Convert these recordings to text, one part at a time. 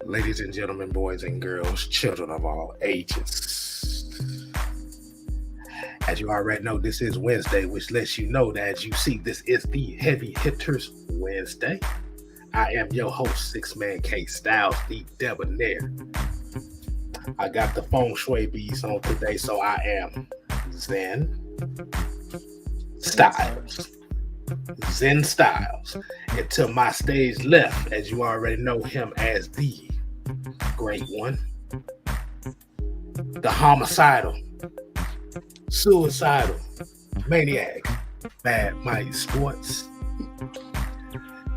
Ladies and gentlemen, boys and girls, children of all ages. As you already know, this is Wednesday, which lets you know that as you see, this is the Heavy Hitters Wednesday. I am your host, Six Man K Styles, the Debonair. I got the feng shui beats on today, so I am Zen Styles. Zen Styles. And to my stage left, as you already know him as the Great One, the homicidal, suicidal, maniac, Bad Mike Sports.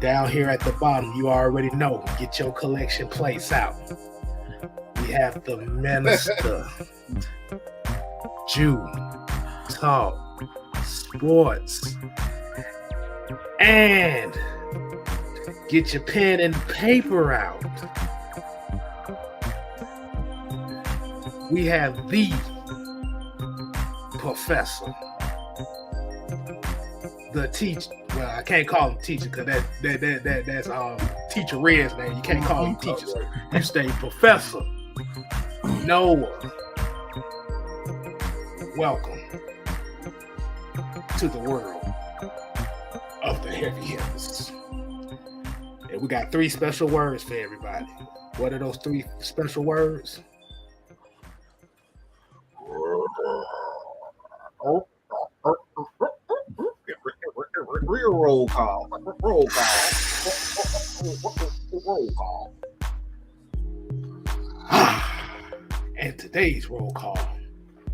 Down here at the bottom, you already know, get your collection plates out. We have the Minister, Jew, Talk, Sports, and get your pen and paper out. We have the Professor, the teacher. Well, I can't call him teacher because that's Teacher Red's name. You can't call him teacher. You stay Professor Noah. Welcome to the world of the heavy hitters. And we got 3 special words for everybody. What are those 3 special words? Real roll call. Roll call. And today's roll call,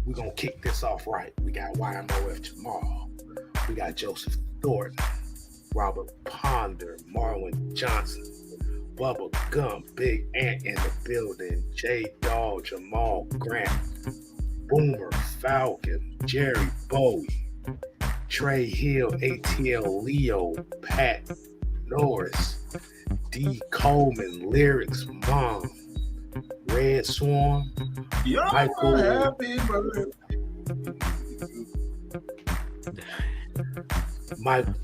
we're going to kick this off right. We got YMOF Jamal. We got Joseph Thornton, Robert Ponder, Marlon Johnson, Bubba Gum, Big Ant in the building, J-Dog, Jamal Grant, Boomer Falcon, Jerry Bowie, Trey Hill, ATL Leo, Pat Norris, D. Coleman, Lyrics Mom, Red Swan, Michael, happy birthday.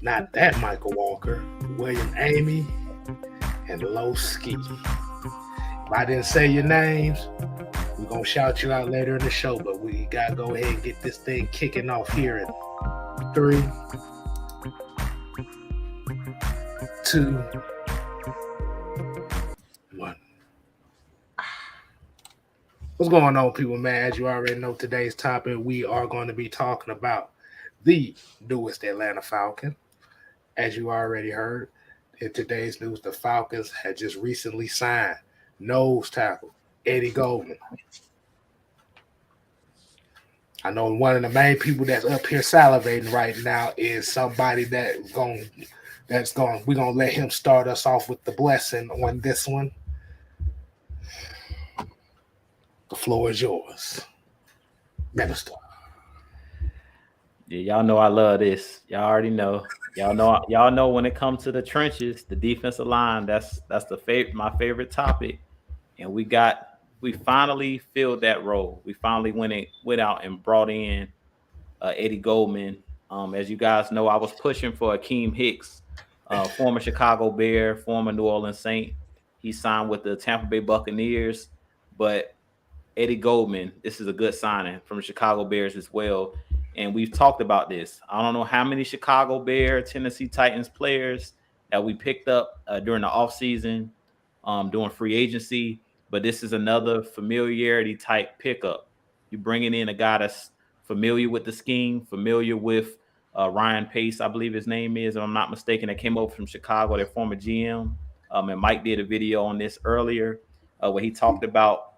Not that Michael Walker, William Amy, and Low Ski. If I didn't say your names, we're going to shout you out later in the show, but we got to go ahead and get this thing kicking off here in 3, 2, 1. What's going on, people, man? As you already know, today's topic, we are going to be talking about the newest Atlanta Falcon. As you already heard, in today's news, the Falcons had just recently signed nose tackle Eddie Goldman. I know one of the main people that's up here salivating right now is somebody we're gonna let him start us off with the blessing on this one. The floor is yours, Minister. Yeah, y'all know I love this. Y'all already know. Y'all know when it comes to the trenches, the defensive line, that's my favorite topic. And we finally filled that role. We finally went out and brought in Eddie Goldman. As you guys know, I was pushing for Akeem Hicks, former Chicago Bear, former New Orleans Saint. He signed with the Tampa Bay Buccaneers, but Eddie Goldman, this is a good signing from the Chicago Bears as well. And we've talked about this. I don't know how many Chicago Bear, Tennessee Titans players that we picked up during the offseason, doing free agency, but this is another familiarity type pickup. You're bringing in a guy that's familiar with the scheme, familiar with Ryan Pace, I believe his name is, if I'm not mistaken, that came over from Chicago, their former GM. And Mike did a video on this earlier where he talked about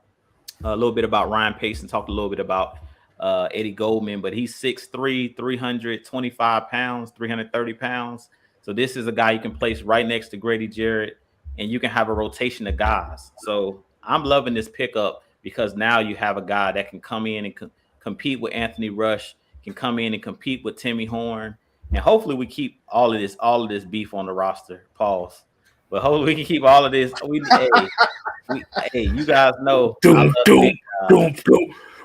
a little bit about Ryan Pace and talked a little bit about Eddie Goldman, but he's 6'3", 325 pounds, 330 pounds. So this is a guy you can place right next to Grady Jarrett, and you can have a rotation of guys. So I'm loving this pickup because now you have a guy that can come in and compete with Anthony Rush, can come in and compete with Timmy Horn, and hopefully we keep all of this beef on the roster. Pause. But hopefully we can keep all of this. Hey, you guys know.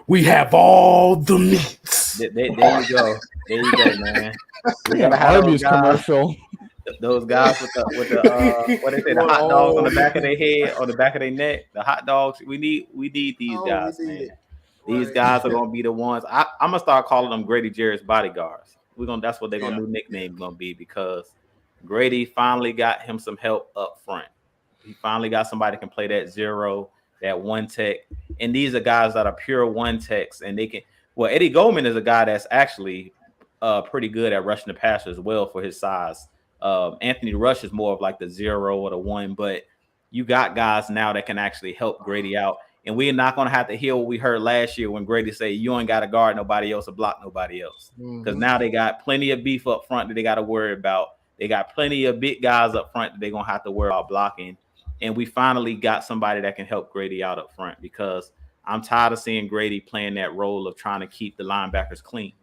We have all the meats. There you go. There you go, man. We got a Harvey's commercial. Those guys with the what they say, the hot dogs on the back of their head, on the back of their neck, the hot dogs. We need these guys, man. These guys are gonna be the ones. I'm gonna start calling them Grady Jarrett's bodyguards. That's what they're gonna new nickname gonna be, because Grady finally got him some help up front. He finally got somebody that can play that zero, that one tech, and these are guys that are pure one techs, and they can. Well, Eddie Goldman is a guy that's actually pretty good at rushing the passer as well for his size. Anthony Rush is more of like the zero or the one, but you got guys now that can actually help Grady out. And we're not going to have to hear what we heard last year when Grady said, you ain't got to guard nobody else or block nobody else. Because now they got plenty of beef up front that they got to worry about. They got plenty of big guys up front that they're going to have to worry about blocking. And we finally got somebody that can help Grady out up front, because I'm tired of seeing Grady playing that role of trying to keep the linebackers clean.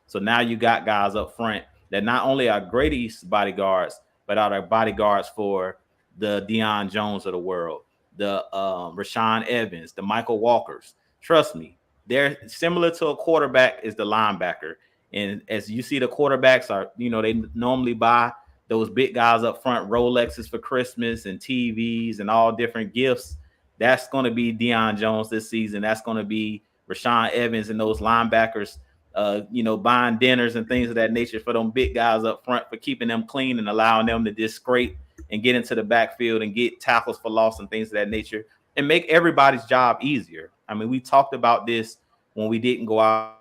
So now you got guys up front that not only are Grady's bodyguards, but are bodyguards for the Deion Jones of the world, the Rashaan Evans, the Michael Walkers. Trust me, they're similar to a quarterback is the linebacker. And as you see, the quarterbacks are, they normally buy those big guys up front, Rolexes for Christmas and TVs and all different gifts. That's going to be Deion Jones this season. That's going to be Rashaan Evans and those linebackers, buying dinners and things of that nature for them big guys up front, for keeping them clean and allowing them to just scrape and get into the backfield and get tackles for loss and things of that nature, and make everybody's job easier. I mean, we talked about this when we didn't go out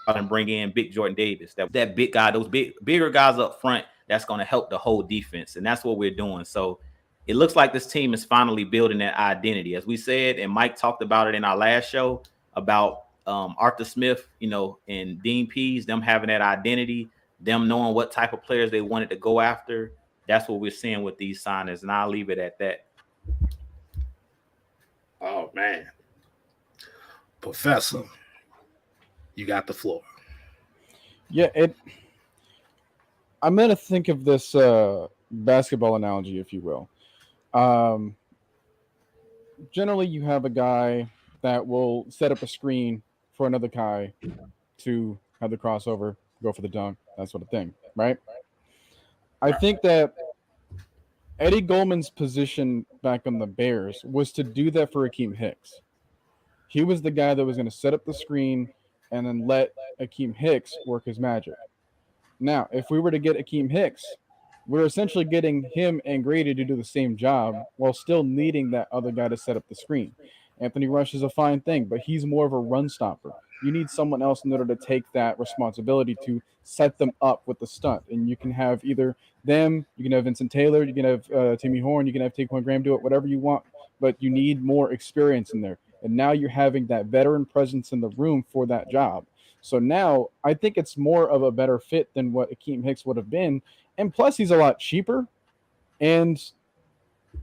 and bring in Big Jordan Davis, that big guy, those bigger guys up front, that's going to help the whole defense. And that's what we're doing. So it looks like this team is finally building that identity. As we said, and Mike talked about it in our last show about Arthur Smith, and Dean Pease, them having that identity, them knowing what type of players they wanted to go after. That's what we're seeing with these signings, and I'll leave it at that. Oh, man. Professor, you got the floor. Yeah, I'm going to think of this basketball analogy, if you will. Generally, you have a guy that will set up a screen for another guy to have the crossover, go for the dunk, that sort of thing, right? I think that Eddie Goldman's position back on the Bears was to do that for Akeem Hicks. He was the guy that was going to set up the screen and then let Akeem Hicks work his magic. Now, if we were to get Akeem Hicks, we're essentially getting him and Grady to do the same job while still needing that other guy to set up the screen. Anthony Rush is a fine thing, but he's more of a run stopper. You need someone else in order to take that responsibility to set them up with the stunt. And you can have either them, you can have Vincent Taylor, you can have Timmy Horn, you can have Taquan Graham, do it, whatever you want, but you need more experience in there. And now you're having that veteran presence in the room for that job. So now I think it's more of a better fit than what Akeem Hicks would have been. And plus, he's a lot cheaper. And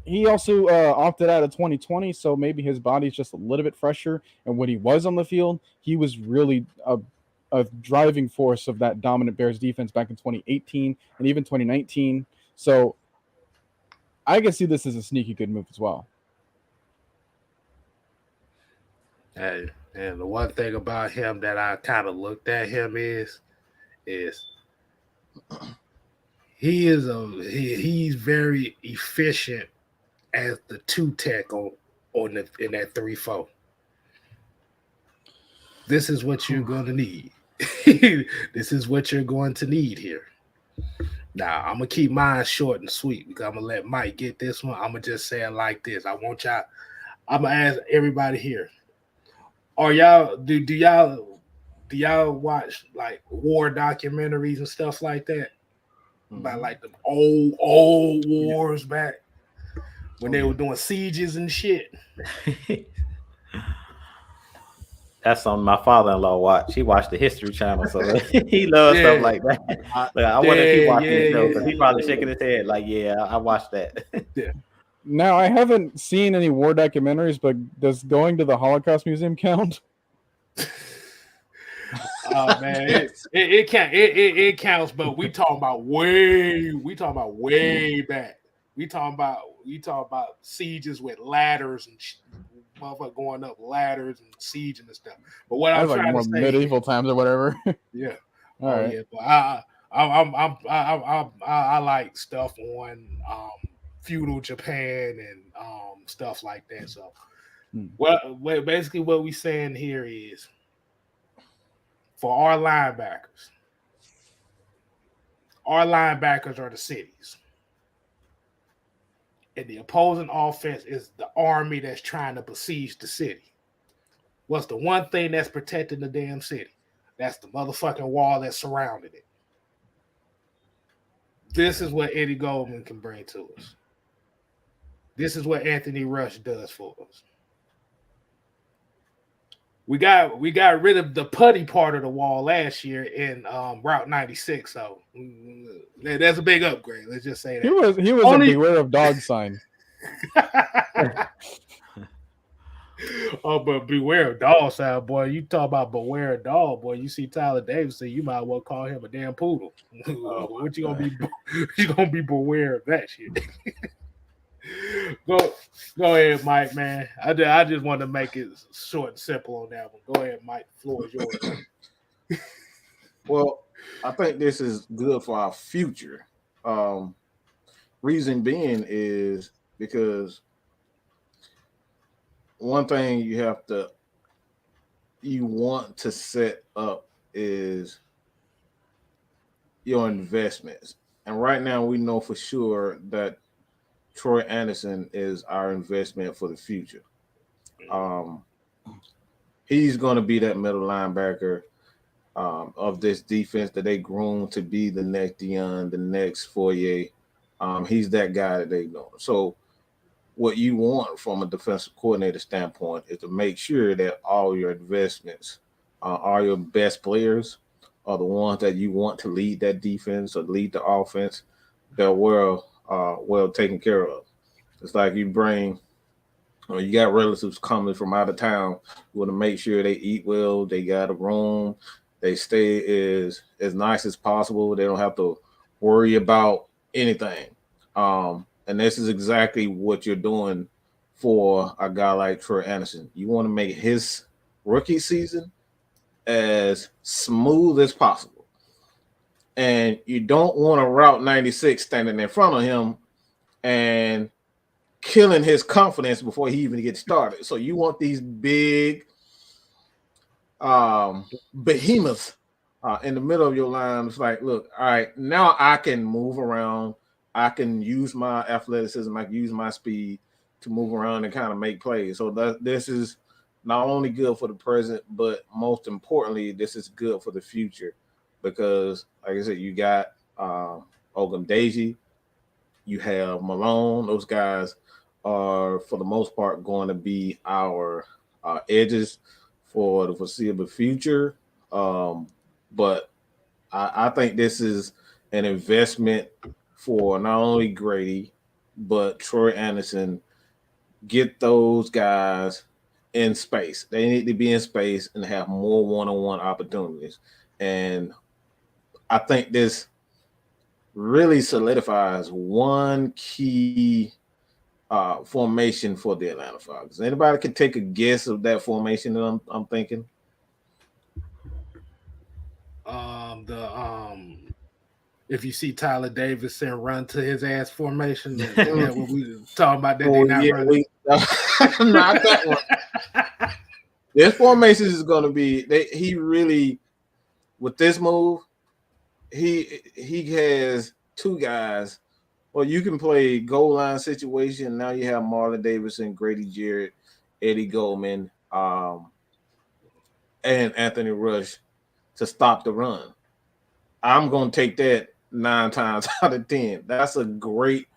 he also opted out of 2020, so maybe his body's just a little bit fresher. And when he was on the field, he was really a driving force of that dominant Bears defense back in 2018 and even 2019. So I can see this as a sneaky good move as well. Hey, and the one thing about him that I kind of looked at him is he's very efficient as the 2-tech in that 3-4. This is what you're going to need. This is what you're going to need here. Now, I'm going to keep mine short and sweet because I'm going to let Mike get this one. I'm going to just say it like this. I'm going to ask everybody here. Are y'all, do y'all watch like war documentaries and stuff like that? About like the old wars back when they were doing sieges and shit. That's on my father-in-law watch. He watched the History Channel, so he loves stuff like that. I wonder if he watched it though, because he probably shaking his head like, "Yeah, I watched that." Yeah. Now, I haven't seen any war documentaries, but does going to the Holocaust Museum count? Oh man, it counts, but we talking about way back. We talking about sieges with ladders and motherfucker going up ladders and sieging and stuff. But what I'm trying to say, medieval times or whatever. Yeah. All right. Yeah. But I like stuff on feudal Japan and stuff like that. So, basically what we saying here is for our linebackers are the cities, and the opposing offense is the army that's trying to besiege the city. What's the one thing that's protecting the damn city? That's the motherfucking wall that surrounded it. This is what Eddie Goldman can bring to us. This is what Anthony Rush does for us. We got rid of the putty part of the wall last year in Route 96, so that's a big upgrade. Let's just say that. He was a beware of dog sign. Oh, but beware of dog sign, boy. You talk about beware of dog, boy. You see Tyler Davidson, you might well call him a damn poodle. What you gonna be? You gonna be beware of that shit. Go ahead, Mike, man. I just want to make it short and simple on that one. Go ahead, Mike. The floor is yours. Well, I think this is good for our future. Reason being is because one thing you want to set up is your investments. And right now we know for sure that Troy Anderson is our investment for the future. He's going to be that middle linebacker of this defense that they grown to be the next Dion, the next Foyer. He's that guy that they know. So what you want from a defensive coordinator standpoint is to make sure that all your investments, all your best players are the ones that you want to lead that defense or lead the offense. They're well taken care of. It's like you got relatives coming from out of town. You want to make sure they eat well, they got a room, they stay as nice as possible. They don't have to worry about anything. And this is exactly what you're doing for a guy like Troy Anderson. You want to make his rookie season as smooth as possible. And you don't want a Route 96 standing in front of him and killing his confidence before he even gets started. So you want these big behemoths in the middle of your line. It's like, look, all right, now I can move around. I can use my athleticism. I can use my speed to move around and kind of make plays. So this is not only good for the present, but most importantly, this is good for the future because, like I said, you got Ogundeji, you have Malone. Those guys are, for the most part, going to be our edges for the foreseeable future. But I think this is an investment for not only Grady, but Troy Anderson. Get those guys in space. They need to be in space and have more one-on-one opportunities. And I think this really solidifies one key formation for the Atlanta Falcons. Anybody can take a guess of that formation that I'm thinking? If you see Tyler Davidson run to his ass formation, that's what we talking about. That not that one. This formation is going to be. He really, with this move, he has two guys. Well, you can play goal line situation. Now you have Marlon Davidson, Grady Jarrett, Eddie Goldman, and Anthony Rush to stop the run. I'm going to take that 9 times out of 10. That's a great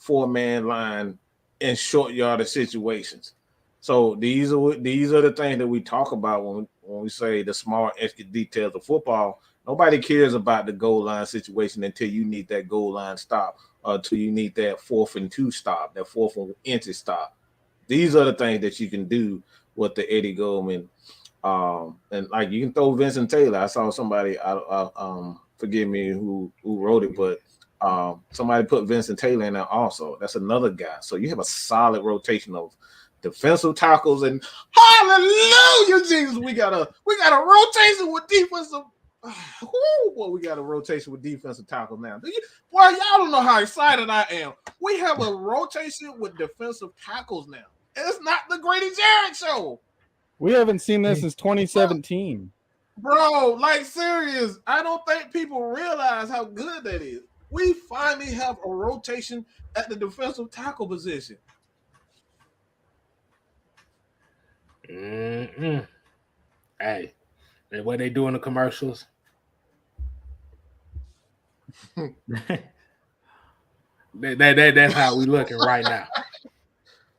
4-man line in short yardage situations. So these are the things that we talk about when we say the small extra details of football. Nobody cares about the goal line situation until you need that goal line stop, or until you need that 4th and 2 stop, that 4th and inch stop. These are the things that you can do with the Eddie Goldman. And like you can throw Vincent Taylor. I saw somebody, forgive me who wrote it, but somebody put Vincent Taylor in there also. That's another guy. So you have a solid rotation of defensive tackles, and hallelujah, Jesus, we got a rotation with defensive Boy, we got a rotation with defensive tackle now. Boy, y'all don't know how excited I am. We have a rotation with defensive tackles now. It's not the Grady Jarrett show. We haven't seen this since 2017. Bro, like serious. I don't think people realize how good that is. We finally have a rotation at the defensive tackle position. Mm-mm. Hey, and what they do in the commercials? That's how we looking right now.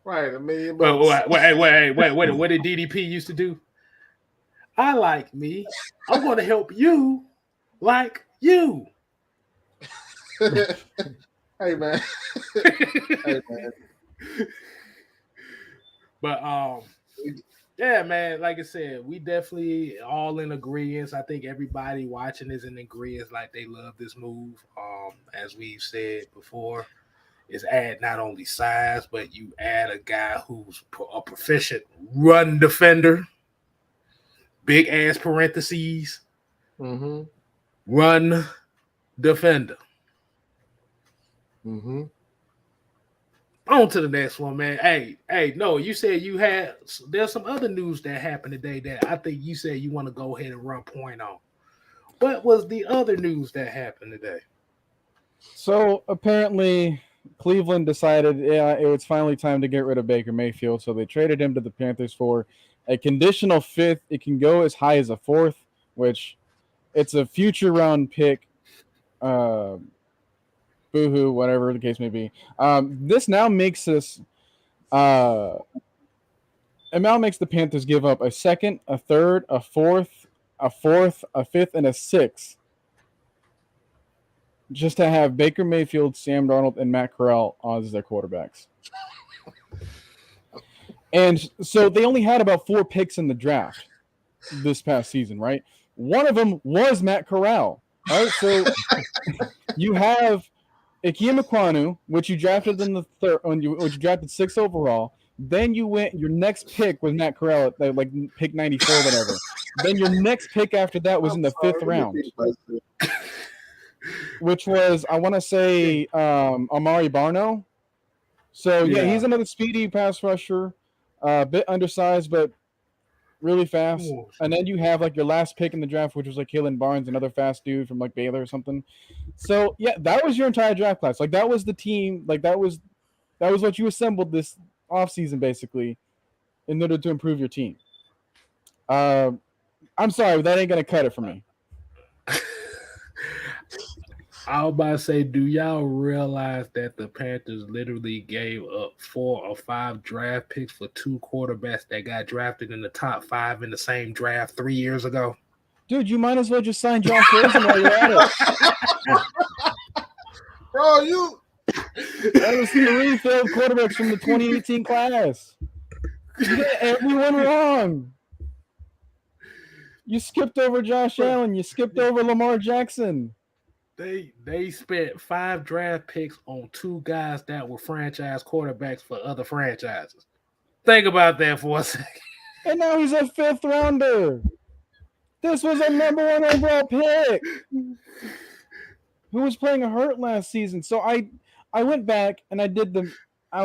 Right, $1 million. Wait. What did DDP used to do? I like me. I'm going to help you like you. Hey man. Hey man. But yeah, man, like I said, we definitely all in agreement. I think everybody watching is in agreement, like they love this move. As we've said before, is add not only size, but you add a guy who's a proficient run defender, big ass parentheses, run defender. On to the next one, man. Hey, no, you said you had. There's some other news that happened today that I think you said you want to go ahead and run point on. What was the other news that happened today? So apparently, Cleveland decided, it was finally time to get rid of Baker Mayfield. So they traded him to the Panthers for a conditional 5th. It can go as high as a 4th, which it's a future round pick. Boo-hoo, whatever the case may be. This now makes us it now makes the Panthers give up a 2nd, a 3rd, a 4th, a 4th, a 5th, and a 6th just to have Baker Mayfield, Sam Darnold, and Matt Corral as their quarterbacks. And so they only had about 4 picks in the draft this past season, right? One of them was Matt Corral, right? So you have Ikem Ekwonu, which you drafted in the 3rd, which you drafted 6th overall. Then you went, your next pick was Matt Corral at like pick 94, whatever. Then your next pick after that was in the 5th round, which was, I want to say, Amari Barno. So yeah, he's another speedy pass rusher, a bit undersized, but really fast. Ooh. And then you have like your last pick in the draft, which was like Kalen Barnes, another fast dude from like Baylor or something. So yeah, that was your entire draft class. Like that was the team. Like that was what you assembled this offseason basically in order to improve your team. I'm sorry, but that ain't gonna cut it for me. I was about to say, do y'all realize that the Panthers literally gave up 4 or 5 draft picks for 2 quarterbacks that got drafted in the top 5 in the same draft 3 years ago? Dude, you might as well just sign Josh Rosen while you're at it. Bro, you... That was 3 failed quarterbacks from the 2018 class. You got everyone wrong. You skipped over Josh Allen. You skipped over Lamar Jackson. They spent 5 draft picks on 2 guys that were franchise quarterbacks for other franchises. Think about that for a second. And now he's a 5th rounder. This was a number 1 overall pick. Who was playing hurt last season. So I went back and I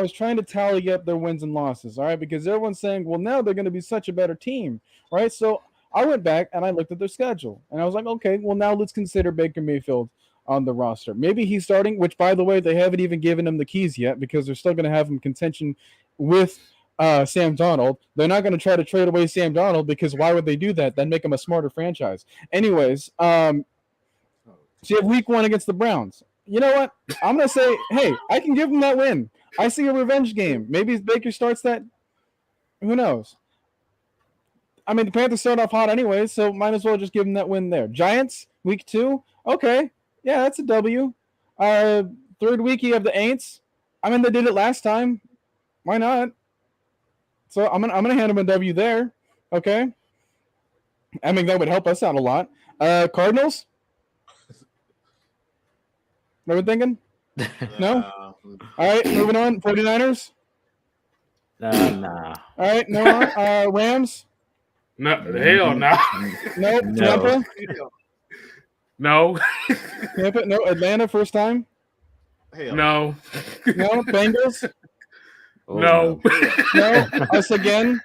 was trying to tally up their wins and losses, all right? Because everyone's saying, well, now they're going to be such a better team, right? So I went back and I looked at their schedule. And I was like, okay, well, now let's consider Baker Mayfield on the roster. Maybe he's starting, which, by the way, they haven't even given him the keys yet because they're still going to have him contention with Sam Darnold. They're not going to try to trade away Sam Darnold because why would they do that? That'd make him a smarter franchise. Anyways, so you have week 1 against the Browns. You know what? I'm going to say, hey, I can give them that win. I see a revenge game. Maybe Baker starts that. Who knows? I mean, the Panthers start off hot anyway, so might as well just give them that win there. Giants, week 2. Okay. Yeah, that's a W. 3rd week, you have the Aints. I mean, they did it last time. Why not? So I'm gonna hand them a W there. Okay. I mean, that would help us out a lot. Cardinals? What are we thinking? No? All right, moving on. 49ers? Nah. All right, no. Rams? No, hell no. Nope. No. Tampa? No. Tampa? No. Atlanta first time? Hell No. No. Bengals? Oh, No. No. Us again?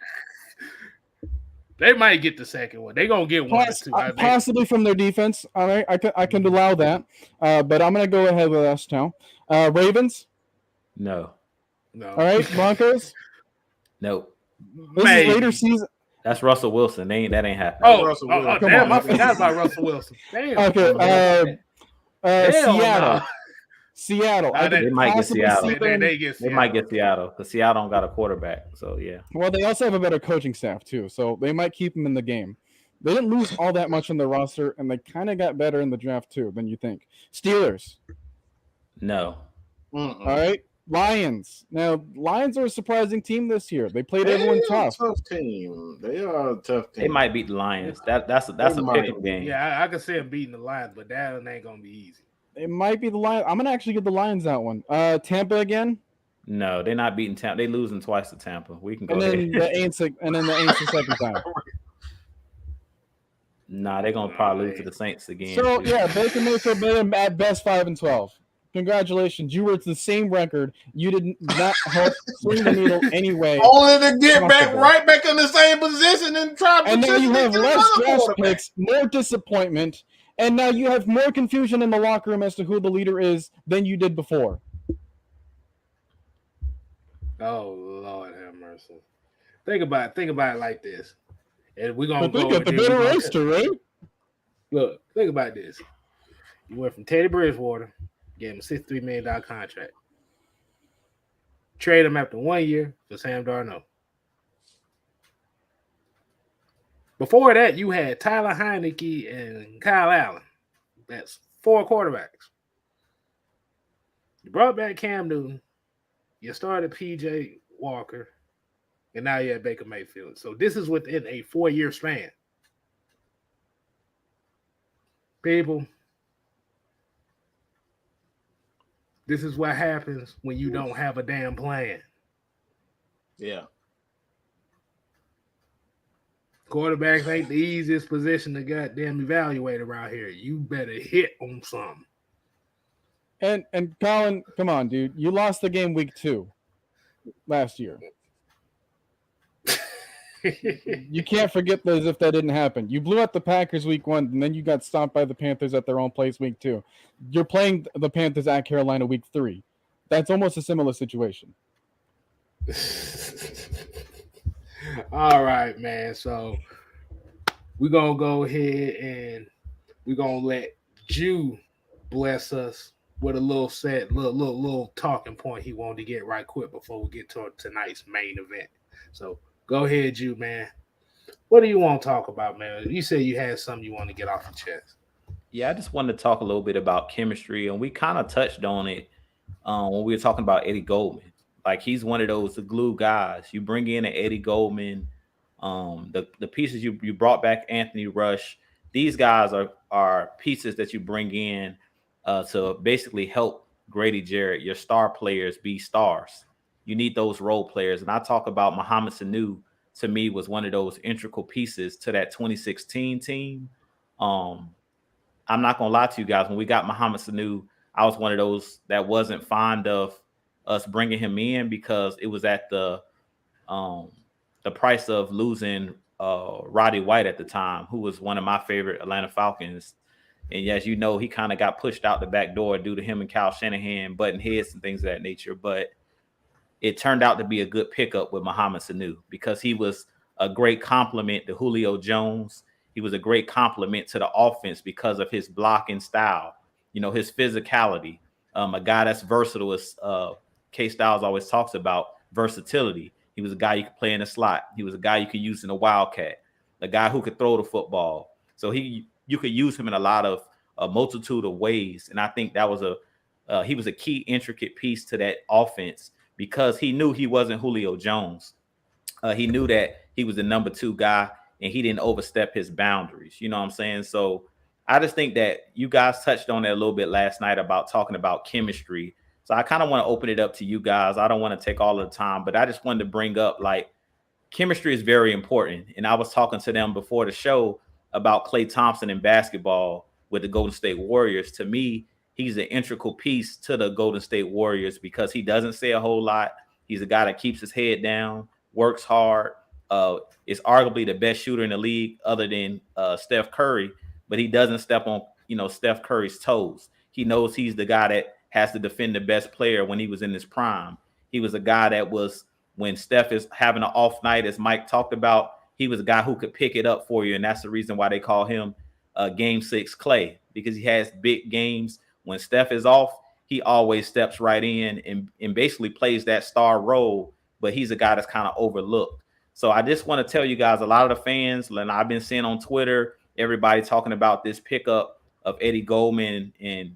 They might get the second one. They're going to get one or two. Possibly from their defense. All right. I can allow that. But I'm going to go ahead with us now. Ravens? No. No. All right. Broncos? Nope. This is later season. That's Russell Wilson. That ain't happening. Oh, Come damn. on. I forgot about Russell Wilson. Damn. Okay. Seattle. No. Seattle. They might get Seattle. They might get Seattle because Seattle don't got a quarterback. So, yeah. Well, they also have a better coaching staff, too. So they might keep him in the game. They didn't lose all that much in their roster, and they kind of got better in the draft, too, than you think. Steelers. No. All right. Lions. Now, Lions are a surprising team this year. They played everyone tough. Tough team. They are a tough team. They might beat the Lions. That's a pick-up game. Yeah, I can see them beating the Lions, but that ain't going to be easy. It might be the Lions. I'm going to actually give the Lions that one. Tampa again? No, they're not beating Tampa. They losing twice to Tampa. We can go and then there. the Aints the second time. Nah, they're gonna probably lose to the Saints again. So yeah, Baker Mayfield been at best 5-12. Congratulations, you were at the same record. You did not help swing the needle anyway. Only to get right back in the same position and try. And now you have less draft picks, more disappointment, and now you have more confusion in the locker room as to who the leader is than you did before. Oh Lord, have mercy. Think about it like this, and we're gonna go at the bitter roaster, right? Look, think about this. You went from Teddy Bridgewater, gave him a $63 million contract, trade him after 1 year for Sam Darnold. Before that, you had Tyler Heineke and Kyle Allen. That's 4 quarterbacks. You brought back Cam Newton. You started P.J. Walker, and now you have Baker Mayfield. So this is within a 4-year span. People, this is what happens when you don't have a damn plan. Yeah. Quarterbacks ain't the easiest position to goddamn evaluate around here. You better hit on something. And Colin, come on, dude. You lost the game week 2 last year. You can't forget those if that didn't happen. You blew out the Packers week 1, and then you got stomped by the Panthers at their own place week 2. You're playing the Panthers at Carolina week 3. That's almost a similar situation. All right, man. So we're going to go ahead and we're going to let Jew bless us with a little talking point he wanted to get right quick before we get to tonight's main event. So go ahead, Jew, man. What do you want to talk about, man? You said you had something you want to get off your chest. Yeah, I just wanted to talk a little bit about chemistry, and we kind of touched on it when we were talking about Eddie Goldman. Like, he's one of those the glue guys. You bring in an Eddie Goldman, the pieces you brought back, Anthony Rush. These guys are pieces that you bring in to basically help Grady Jarrett, your star players, be stars. You need those role players. And I talk about Mohamed Sanu, to me, was one of those integral pieces to that 2016 team. I'm not going to lie to you guys. When we got Mohamed Sanu, I was one of those that wasn't fond of us bringing him in because it was at the price of losing Roddy White at the time, who was one of my favorite Atlanta Falcons. And as you know, he kind of got pushed out the back door due to him and Kyle Shanahan butting heads and things of that nature. But it turned out to be a good pickup with Mohamed Sanu because he was a great compliment to Julio Jones. He was a great compliment to the offense because of his blocking style, his physicality. A guy that's versatile, as K-Styles always talks about, versatility. He was a guy you could play in the slot. He was a guy you could use in a wildcat, a guy who could throw the football. So you could use him in a multitude of ways. And I think that was he was a key intricate piece to that offense because he knew he wasn't Julio Jones. He knew that he was the number 2 guy and he didn't overstep his boundaries. You know what I'm saying? So I just think that you guys touched on it a little bit last night about talking about chemistry. So I kind of want to open it up to you guys. I don't want to take all of the time, but I just wanted to bring up, like, chemistry is very important. And I was talking to them before the show about Klay Thompson in basketball. with the Golden State Warriors. To me, he's an integral piece to the Golden State Warriors because he doesn't say a whole lot. He's a guy that keeps his head down, works hard. Is arguably the best shooter in the league other than Steph Curry, but he doesn't step on, Steph Curry's toes. He knows he's the guy that has to defend the best player when he was in his prime. He was a guy that was, when Steph is having an off night, as Mike talked about, he was a guy who could pick it up for you. And that's the reason why they call him Game 6 Clay, because he has big games. When Steph is off, he always steps right in and basically plays that star role, but he's a guy that's kind of overlooked. So I just want to tell you guys, a lot of the fans, and I've been seeing on Twitter, everybody talking about this pickup of Eddie Goldman. And,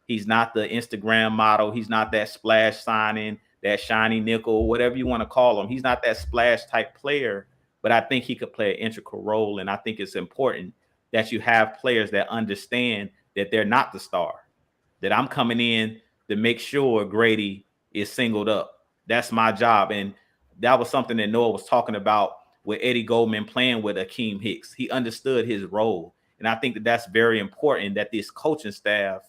he's not the Instagram model. He's not that splash signing, that shiny nickel, whatever you want to call him. He's not that splash type player, but I think he could play an integral role. And I think it's important that you have players that understand that they're not the star, that I'm coming in to make sure Grady is singled up. That's my job. And that was something that Noah was talking about with Eddie Goldman playing with Akeem Hicks. He understood his role. And I think that that's very important, that this coaching staff,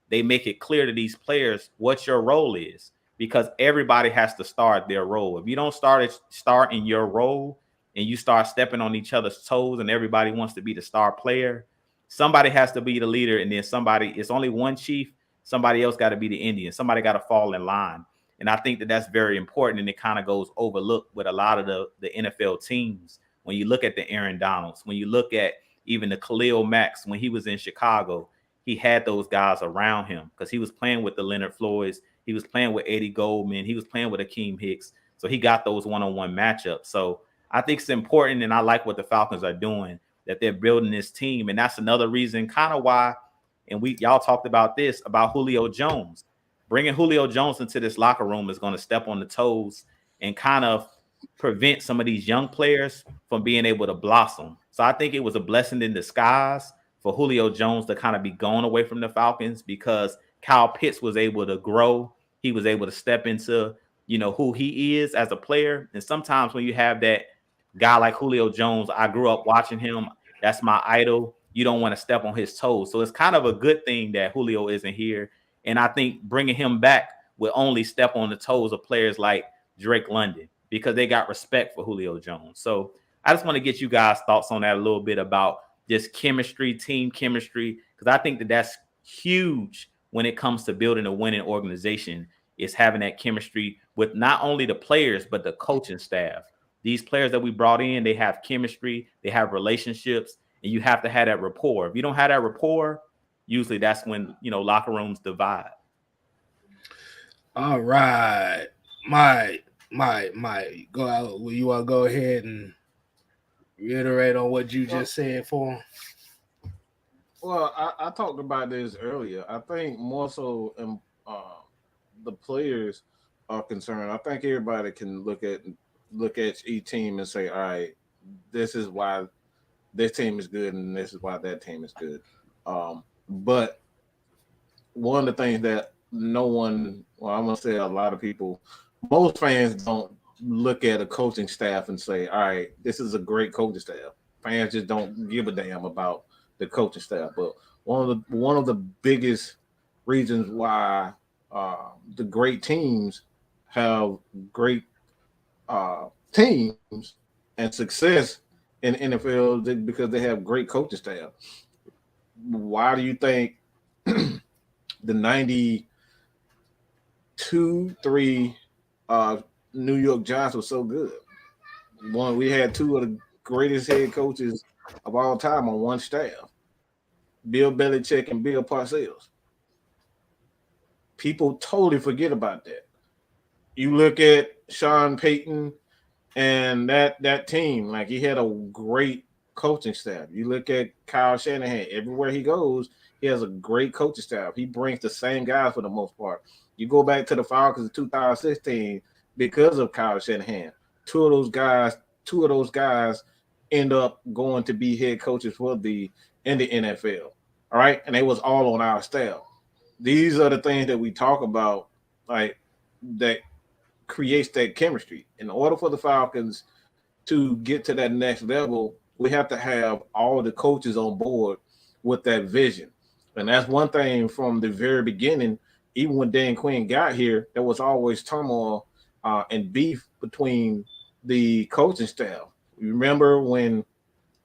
they make it clear to these players what your role is, because everybody has to start their role. If you don't start in your role and you start stepping on each other's toes and everybody wants to be the star player, somebody has to be the leader. And then it's only one chief. Somebody else got to be the Indian. Somebody got to fall in line. And I think that that's very important, and it kind of goes overlooked with a lot of the NFL teams. When you look at the Aaron Donalds, when you look at even the Khalil Macks, when he was in Chicago, he had those guys around him because he was playing with the Leonard Floyds. He was playing with Eddie Goldman. He was playing with Akeem Hicks. So he got those one-on-one matchups. So I think it's important, and I like what the Falcons are doing, that they're building this team. And that's another reason kind of why, and y'all talked about this, about Julio Jones. Bringing Julio Jones into this locker room is going to step on the toes and kind of prevent some of these young players from being able to blossom. So I think it was a blessing in disguise for Julio Jones to kind of be going away from the Falcons, because Kyle Pitts was able to grow. He was able to step into, who he is as a player. And sometimes when you have that guy like Julio Jones, I grew up watching him. That's my idol. You don't want to step on his toes. So it's kind of a good thing that Julio isn't here. And I think bringing him back will only step on the toes of players like Drake London, because they got respect for Julio Jones. So I just want to get you guys' thoughts on that a little bit about just chemistry, team chemistry, because I think that that's huge when it comes to building a winning organization, is having that chemistry with not only the players, but the coaching staff. These players that we brought in, they have chemistry, they have relationships, and you have to have that rapport. If you don't have that rapport, usually that's when, locker rooms divide. All right. Mike, go out. Will you want to go ahead and reiterate on what you just said for him? Well, I talked about this earlier. I think more so the players are concerned. I think everybody can look at each team and say, all right, this is why this team is good and this is why that team is good. But one of the things that I'm going to say a lot of people, most fans don't look at a coaching staff and say, all right, this is a great coaching staff. Fans just don't give a damn about the coaching staff. But one of the biggest reasons why the great teams have great teams and success in the NFL is because they have great coaching staff. Why do you think the 92-3 New York Giants was so good? We had two of the greatest head coaches of all time on one staff, Bill Belichick and Bill Parcells. People totally forget about that. You look at Sean Payton and that team, like, he had a great coaching staff. You look at Kyle Shanahan, everywhere he goes, he has a great coaching staff. He brings the same guys for the most part. You go back to the Falcons in 2016 because of Kyle Shanahan. Two of those guys end up going to be head coaches in the NFL. All right, and they was all on our staff. These are the things that we talk about, like, that creates that chemistry. In order for the Falcons to get to that next level, we have to have all the coaches on board with that vision. And that's one thing from the very beginning. Even when Dan Quinn got here, there was always turmoil and beef between the coaching staff. You remember when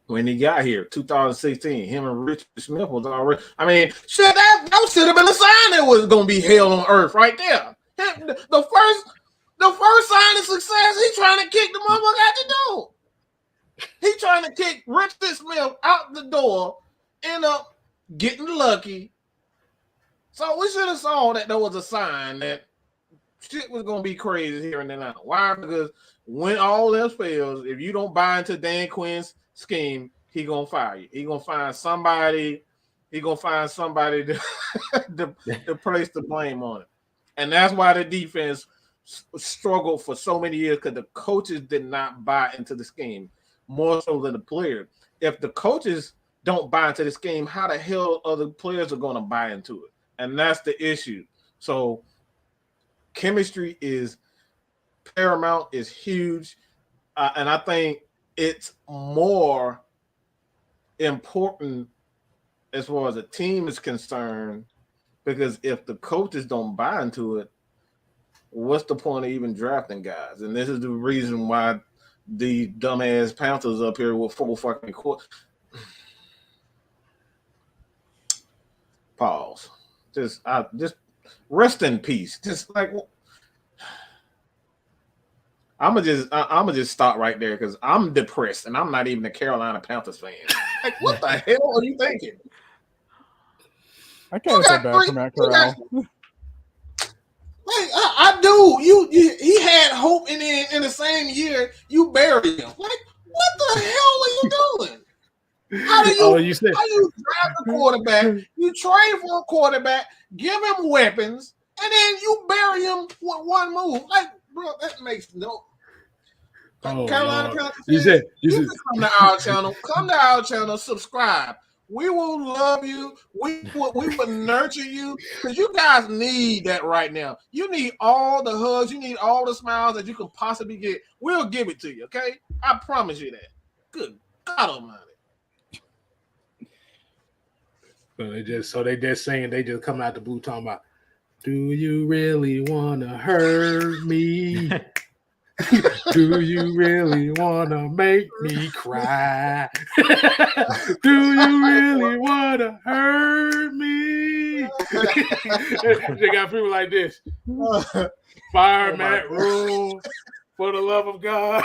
he got here, 2016, him and Richard Smith was already. I mean, shit, that should have been a sign that was going to be hell on earth right there. The first sign of success, he trying to kick the motherfucker out the door. He trying to kick Richard Smith out the door, end up getting lucky. So we should have saw that there was a sign that shit was going to be crazy here in Atlanta. Why? Because when all else fails, if you don't buy into Dan Quinn's scheme, he going to fire you. He going to find somebody. He going to find somebody to place the blame on it. And that's why the defense struggled for so many years, because the coaches did not buy into the scheme more so than the players. If the coaches don't buy into the scheme, how the hell other players are going to buy into it? And that's the issue. So chemistry is paramount, is huge. And I think it's more important as far as a team is concerned, because if the coaches don't buy into it, what's the point of even drafting guys? And this is the reason why the dumbass Panthers up here with 4 fucking quarters. Pause. Just rest in peace. Just like I'm gonna just stop right there because I'm depressed and I'm not even a Carolina Panthers fan. Like, what the hell are you thinking? I can't feel bad for Matt Corral. Like, I do. He had hope in the same year you buried him. Like, what the hell are you doing? How do you draft a quarterback? You trade for a quarterback, give him weapons, and then you bury him with one move. Like, bro, that makes no. Carolina Panthers. You can come to our channel. Come to our channel. Subscribe. We will love you. We will nurture you, because you guys need that right now. You need all the hugs. You need all the smiles that you can possibly get. We'll give it to you, okay? I promise you that. Good God Almighty. So they just saying, they just come out the blue talking about, do you really want to hurt me? Do you really want to make me cry? Do you really want to hurt me? They got people like this. Fire Matt Rule, for the love of God.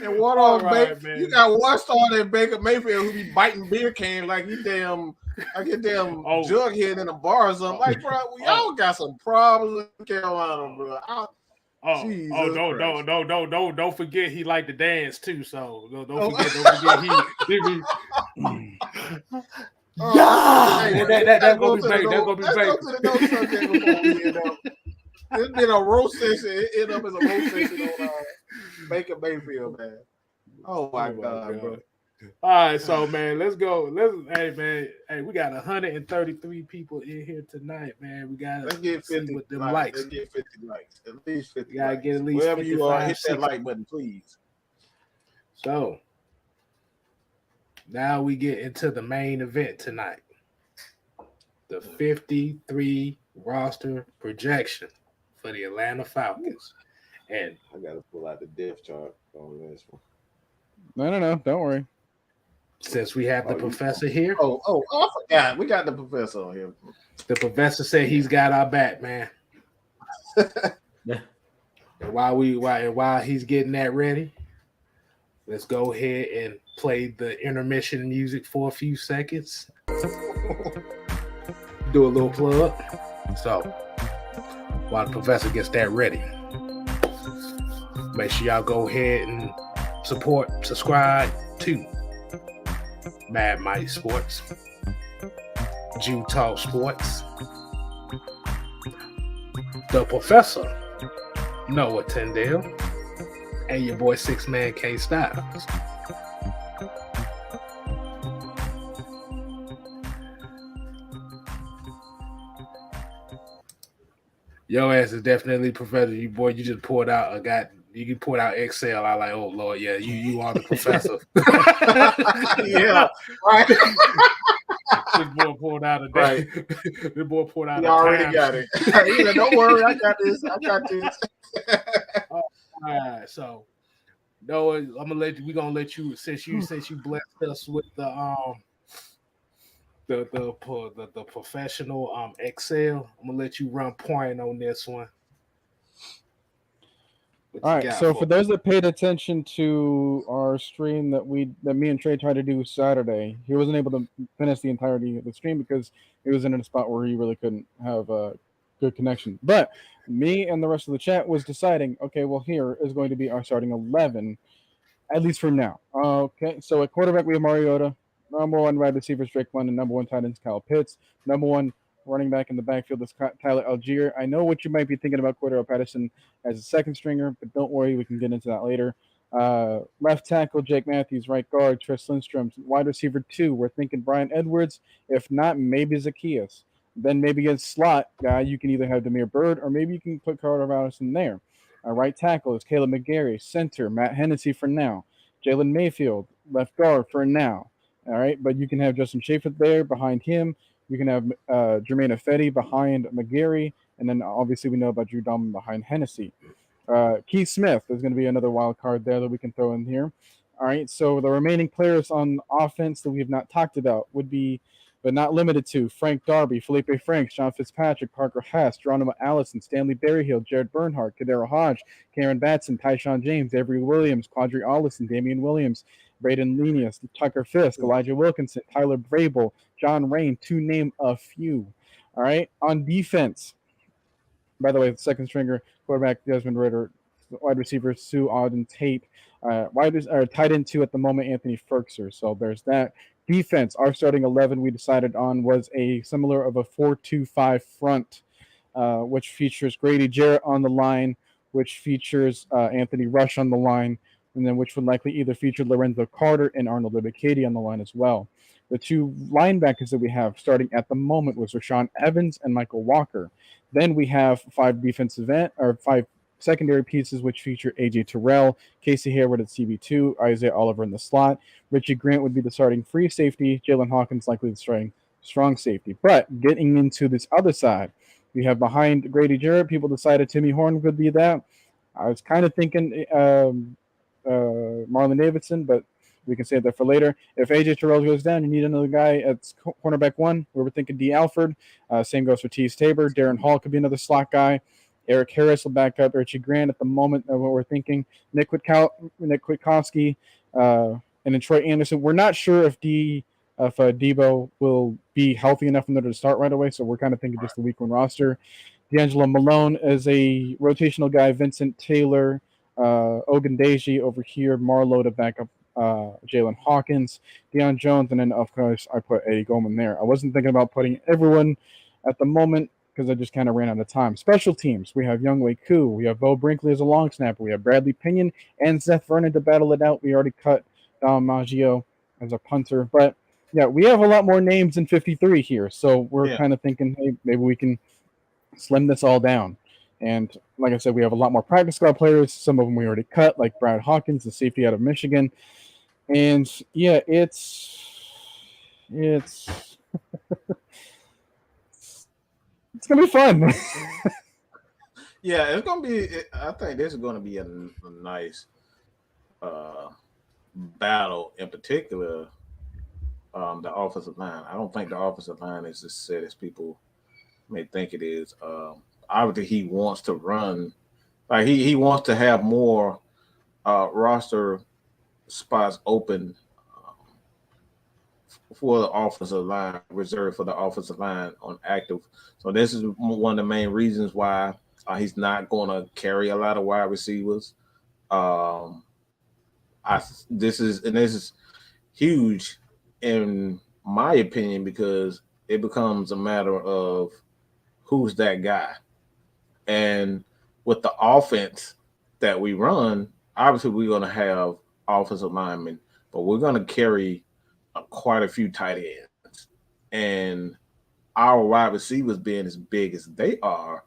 And one on Baker, you got one star in Baker Mayfield who be biting beer can like he damn jughead in a bar or something. Like, bro, y'all got some problems in Carolina, bro. Don't forget he liked to dance too. So don't forget he. That's gonna be big. That's gonna be big. It's been a roast session. It ended up as a roast session on Baker Mayfield, man. Oh my God, bro. All right, so man, let's go. Hey, we got 133 people in here tonight, man. We got let's get 50 with them likes. Let's get 50 likes. At least 50. Gotta get at least wherever you are, hit 60. that like button, please. So now we get into the main event tonight. The 53 roster projection for the Atlanta Falcons. And I gotta pull out the depth chart on this one. No, don't worry. Since we have the professor here. I forgot. We got the professor on here. The professor said he's got our back, man. And while he's getting that ready, let's go ahead and play the intermission music for a few seconds. Do a little plug. So while the professor gets that ready, make sure y'all go ahead and subscribe to Mad Mike Sports, Jew Talk Sports, the Professor, Noah Tyndale, and your boy 6-Man K Styles. Your ass is definitely Professor. You boy, you just poured out you poured out Excel. I like, oh Lord, yeah, you are the professor. Yeah, right. This boy pulled out a Right. This boy pulled out He a already time got it. He's like, don't worry, I got this. I got this. All right, so Noah, I'm gonna let you. We're gonna let you since you blessed us with the professional Excel. I'm gonna let you run point on this one. What All you right. got So for those that paid attention to our stream that me and Trey tried to do Saturday, he wasn't able to finish the entirety of the stream because he was in a spot where he really couldn't have a good connection. But me and the rest of the chat was deciding, okay, well, here is going to be our starting 11, at least for now. Okay. So at quarterback we have Mariota. Number one wide receiver Drake London. Number one tight end is Kyle Pitts. Number one running back in the backfield is Tyler Algier. I know what you might be thinking about Cordero Patterson as a second stringer, but don't worry, we can get into that later. Left tackle Jake Matthews, right guard Tris Lindstrom, wide receiver 2. We're thinking Brian Edwards. If not, maybe Zacchaeus. Then maybe a slot guy, you can either have Demir Bird or maybe you can put Cordero Patterson there. Right tackle is Caleb McGarry. Center Matt Hennessy for now. Jalen Mayfield, left guard for now. All right, but you can have Justin Schaefer there behind him. You can have Jermaine Ifedi behind McGarry, and then obviously we know about Drew Dalman behind Hennessy. Keith Smith is going to be another wild card there that we can throw in here. All right, so the remaining players on offense that we have not talked about would be, but not limited to, Frank Darby, Felipe Franks, John Fitzpatrick, Parker Hess, Geronimo Allison, Stanley Berryhill, Jared Bernhardt, Kadero Hodge, Karen Batson, Tyshawn James, Avery Williams, Quadri Allison, Damian Williams, Braden Lenius, Tucker Fisk, Elijah Wilkinson, Tyler Vrabel, John Rain, to name a few. All right, on defense, by the way, the second stringer, quarterback Desmond Ritter, wide receiver Sue Auden Tate, tight end 2 at the moment, Anthony Ferkser. So there's that. Defense, our starting 11 we decided on was a similar of a 4-2-5 front, which features Grady Jarrett on the line, which features Anthony Rush on the line, and then which would likely either feature Lorenzo Carter and Arnold Ebiketie on the line as well. The 2 linebackers that we have starting at the moment was Rashawn Evans and Michael Walker. Then we have 5 secondary pieces, which feature A.J. Terrell, Casey Hayward at CB2, Isaiah Oliver in the slot. Richie Grant would be the starting free safety. Jalen Hawkins likely the starting strong safety. But getting into this other side, we have behind Grady Jarrett, people decided Timmy Horn could be that. I was kind of thinking Marlon Davidson, but we can save that for later. If A.J. Terrell goes down, you need another guy at cornerback 1. We were thinking D. Alford. Same goes for Tease Tabor. Darren Hall could be another slot guy. Eric Harris will back up Richie Grant at the moment of what we're thinking. Nick Kwiatkowski, and then Troy Anderson. We're not sure if Debo will be healthy enough in order to start right away, so we're kind of thinking just the week 1 roster. D'Angelo Malone is a rotational guy. Vincent Taylor, Ogundeji over here. Marlowe to back up Jalen Hawkins, Deion Jones, and then of course I put Eddie Goldman there. I wasn't thinking about putting everyone at the moment because I just kind of ran out of time. Special teams, we have Younghoe Koo, we have Bo Brinkley as a long snapper, we have Bradley Pinion and Seth Vernon to battle it out. We already cut Dom Maggio as a punter, but yeah, we have a lot more names than 53 here, so we're kind of thinking, hey, maybe we can slim this all down. And like I said, we have a lot more practice squad players. Some of them we already cut, like Brad Hawkins, the safety out of Michigan. And yeah, it's gonna be fun. Yeah, it's gonna be. I think this is gonna be a nice battle. In particular, the offensive line. I don't think the offensive line is as set as people may think it is. Obviously, he wants to run. Like he wants to have more roster spots open for the offensive line, reserved for the offensive line on active. So this is one of the main reasons why he's not going to carry a lot of wide receivers. This is huge in my opinion because it becomes a matter of who's that guy. And with the offense that we run, obviously we're going to have offensive linemen, but we're going to carry quite a few tight ends. And our wide receivers being as big as they are,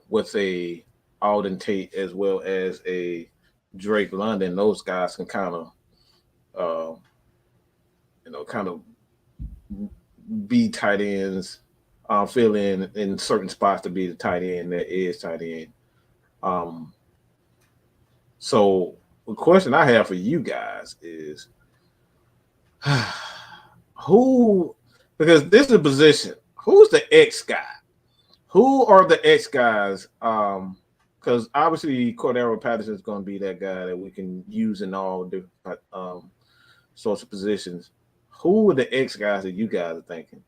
with a Auden Tate as well as a Drake London, those guys can kind of be tight ends, fill in certain spots to be the tight end that is tight end. So the question I have for you guys is who, because this is a position, who's the X guy? Who are the X guys? Because obviously Cordero Patterson is going to be that guy that we can use in all different sorts of positions. Who are the X guys that you guys are thinking?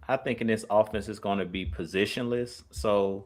I think in this offense is going to be positionless. So,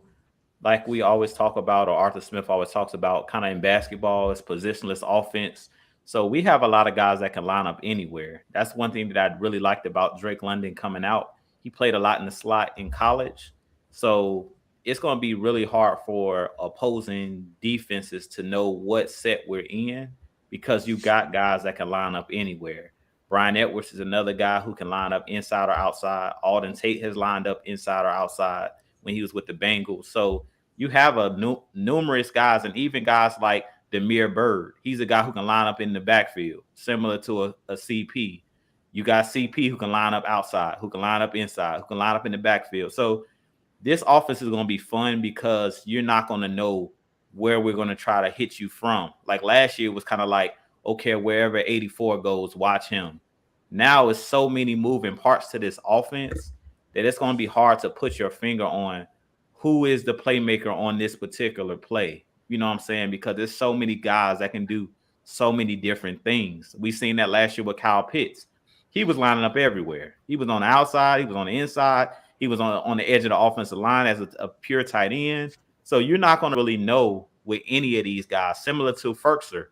like we always talk about, or Arthur Smith always talks about, kind of in basketball, it's positionless offense. So we have a lot of guys that can line up anywhere. That's one thing that I really liked about Drake London coming out. He played a lot in the slot in college. So it's going to be really hard for opposing defenses to know what set we're in because you got guys that can line up anywhere. Brian Edwards is another guy who can line up inside or outside. Alden Tate has lined up inside or outside when he was with the Bengals. So you have numerous guys, and even guys like Demir Bird. He's a guy who can line up in the backfield, similar to a CP. You got CP who can line up outside, who can line up inside, who can line up in the backfield. So this offense is going to be fun because you're not going to know where we're going to try to hit you from. Like last year, it was kind of like, okay, wherever 84 goes, watch him. Now it's so many moving parts to this offense that it's going to be hard to put your finger on who is the playmaker on this particular play. You know what I'm saying? Because there's so many guys that can do so many different things. We seen that last year with Kyle Pitts. He was lining up everywhere. He was on the outside. He was on the inside. He was on the edge of the offensive line as a pure tight end. So you're not going to really know with any of these guys. Similar to Ferkser.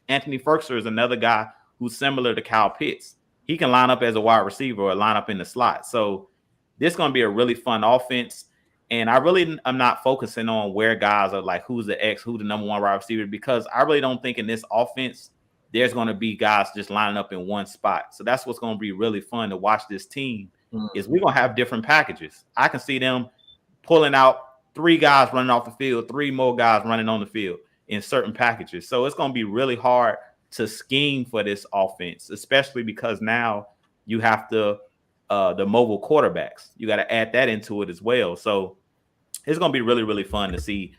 Anthony Ferkser is another guy who's similar to Kyle Pitts. He can line up as a wide receiver or line up in the slot. So this is going to be a really fun offense. And I really am not focusing on where guys are like, who's the X, who's the number one wide receiver, because I really don't think in this offense, there's going to be guys just lining up in one spot. So that's what's going to be really fun to watch this team is we're going to have different packages. I can see them pulling out 3 guys running off the field, 3 more guys running on the field in certain packages. So it's going to be really hard to scheme for this offense, especially because now you have the mobile quarterbacks. You got to add that into it as well. So it's going to be really, really fun to see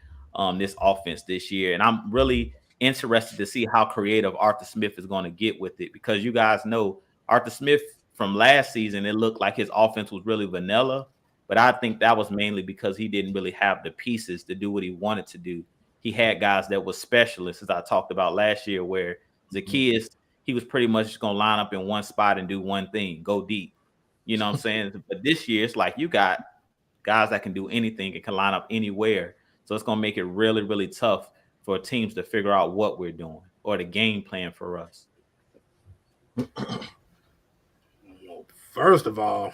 this offense this year. And I'm really interested to see how creative Arthur Smith is going to get with it, because you guys know Arthur Smith from last season, it looked like his offense was really vanilla. But I think that was mainly because he didn't really have the pieces to do what he wanted to do. He had guys that were specialists, as I talked about last year, where Zacchaeus, he was pretty much just going to line up in one spot and do one thing, go deep. You know what I'm saying? But this year, it's like you got guys that can do anything and can line up anywhere. So it's going to make it really, really tough for teams to figure out what we're doing or the game plan for us. First of all,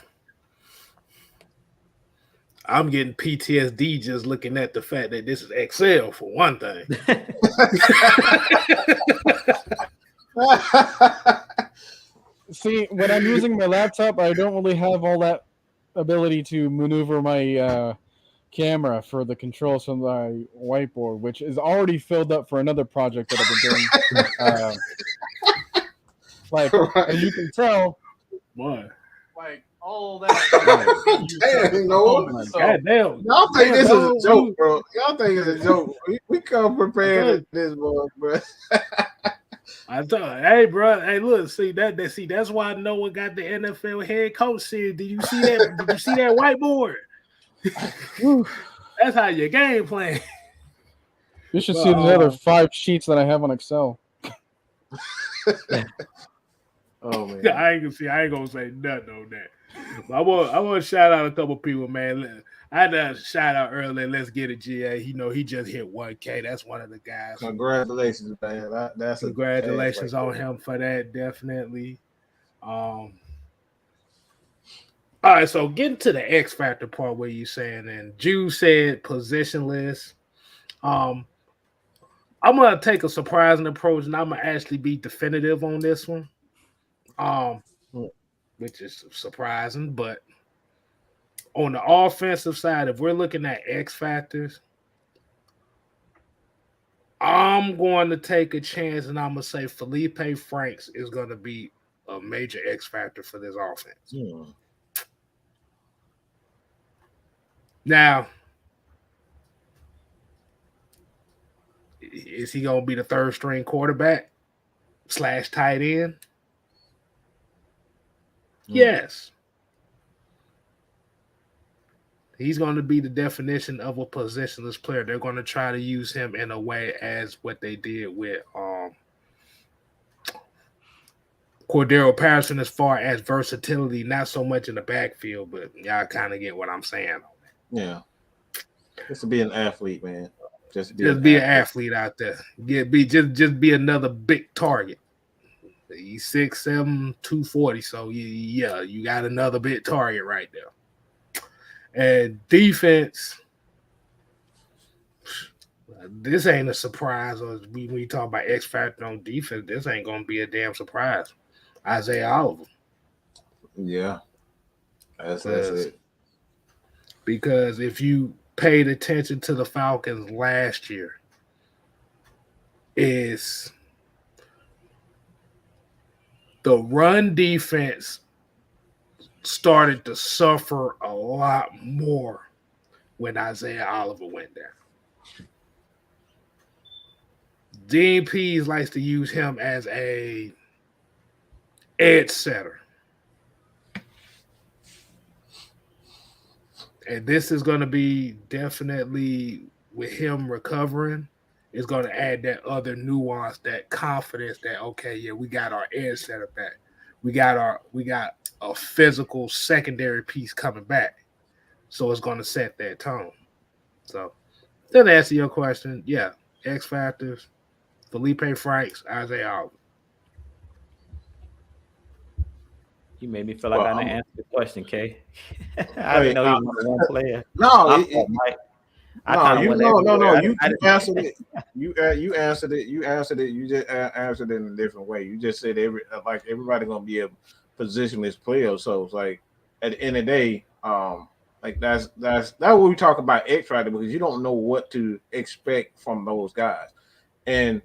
I'm getting PTSD just looking at the fact that this is Excel for one thing. See, when I'm using my laptop, I don't really have all that ability to maneuver my camera for the controls from my whiteboard, which is already filled up for another project that I've been doing. Like, as you can tell, What? like all that. Damn, Noah. Goddamn. Y'all think this is a joke, bro. Y'all think it's a joke. We come prepared to this, bro. I told you, hey, bro. Hey, look, see that's why no one got the NFL head coach series. Did you see that? Did you see that whiteboard? That's how your game plan. You should see the other 5 sheets that I have on Excel. Oh man, I ain't gonna say nothing on that. But I want to shout out a couple people, man. I had a shout out earlier. Let's get it, GA. He just hit 1K. That's one of the guys. Congratulations, man. That's congratulations on him for that, definitely. All right, so getting to the X factor part where you saying, and Jude said positionless. I'm gonna take a surprising approach, and I'm gonna actually be definitive on this one. Which is surprising, but on the offensive side, if we're looking at X factors, I'm going to take a chance, and I'm gonna say Felipe Franks is gonna be a major X factor for this offense. Hmm. Now, is he going to be the third string quarterback / tight end? Yes. He's going to be the definition of a positionless player. They're going to try to use him in a way as what they did with Cordero Patterson as far as versatility, not so much in the backfield, but y'all kind of get what I'm saying. Yeah. Just to be an athlete, man. Just be an athlete out there. Just be another big target. He's 6'7", 240. So yeah, you got another big target right there. And defense, this ain't a surprise. When we talk about X factor on defense, this ain't gonna be a damn surprise. Isaiah Oliver. Yeah, that's it. Because if you paid attention to the Falcons last year, is the run defense started to suffer a lot more when Isaiah Oliver went down. Dean Pease likes to use him as a edge setter. And this is going to be definitely, with him recovering, it's going to add that other nuance, that confidence that, okay, yeah, we got our edge setter back. We got a physical secondary piece coming back. So it's going to set that tone. So to answer your question, yeah, X factors, Felipe Franks, Isaiah Oliver. You made me feel like I didn't answer the question, Kay. I didn't know he was one player. No, You answered it. You answered it. You answered it. You just answered it in a different way. You just said everybody gonna be a positionless player. So it's like at the end of the day, like that's what we talk about X factor, because you don't know what to expect from those guys. And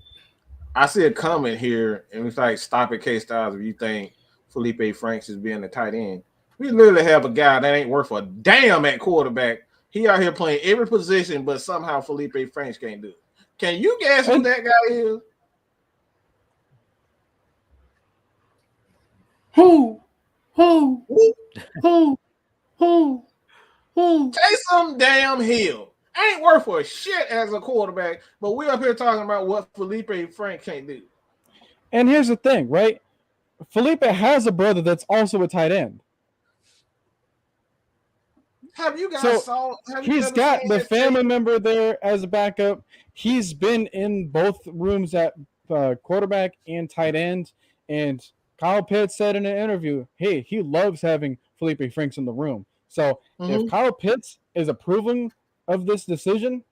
I see a comment here, and it's like, stop it, K Styles, if you think Felipe Franks is being a tight end. We literally have a guy that ain't worth a damn at quarterback. He out here playing every position, but somehow Felipe Franks can't do it. Can you guess who that guy is? Who? Taysom damn Hill. Ain't worth a shit as a quarterback, but we up here talking about what Felipe Franks can't do. And here's the thing, right? Felipe has a brother that's also a tight end. Have you guys he's got the family member there as a backup. He's been in both rooms at quarterback and tight end. And Kyle Pitts said in an interview, hey, he loves having Felipe Franks in the room. So if Kyle Pitts is approving of this decision,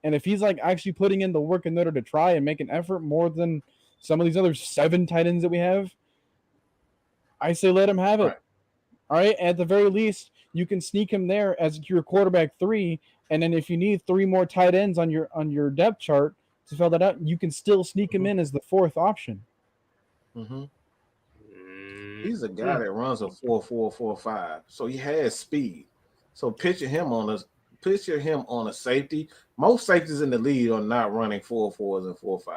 and if he's like actually putting in the work in order to try and make an effort more than some of these other 7 tight ends that we have, I say let him have it. Right. All right. At the very least, you can sneak him there as your quarterback 3, and then if you need 3 more tight ends on your depth chart to fill that out, you can still sneak him in as the 4th option. He's a guy that runs a 4.445, so he has speed. So picture him on a safety. Most safeties in the league are not running 4.4s and 4.5.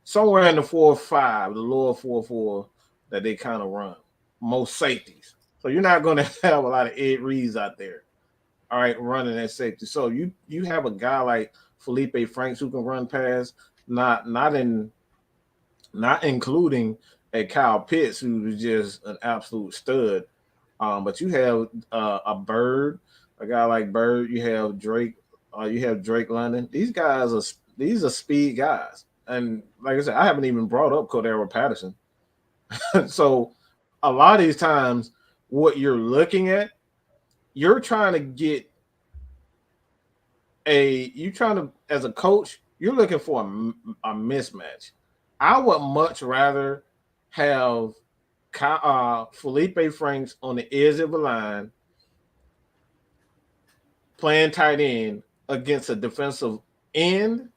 Somewhere in the 4.5, the lower 4.4 that they kind of run. Most safeties. So you're not going to have a lot of Ed Reeds out there, all right, running that safety. So you have a guy like Felipe Franks who can run past, not including a Kyle Pitts who's just an absolute stud. But you have a guy like Bird. You have Drake. You have Drake London. These are speed guys. And like I said, I haven't even brought up Cordero Patterson. So a lot of these times, what you're looking at, you're trying to get as a coach, you're looking for a mismatch. I would much rather have Felipe Franks on the edge of the line playing tight end against a defensive end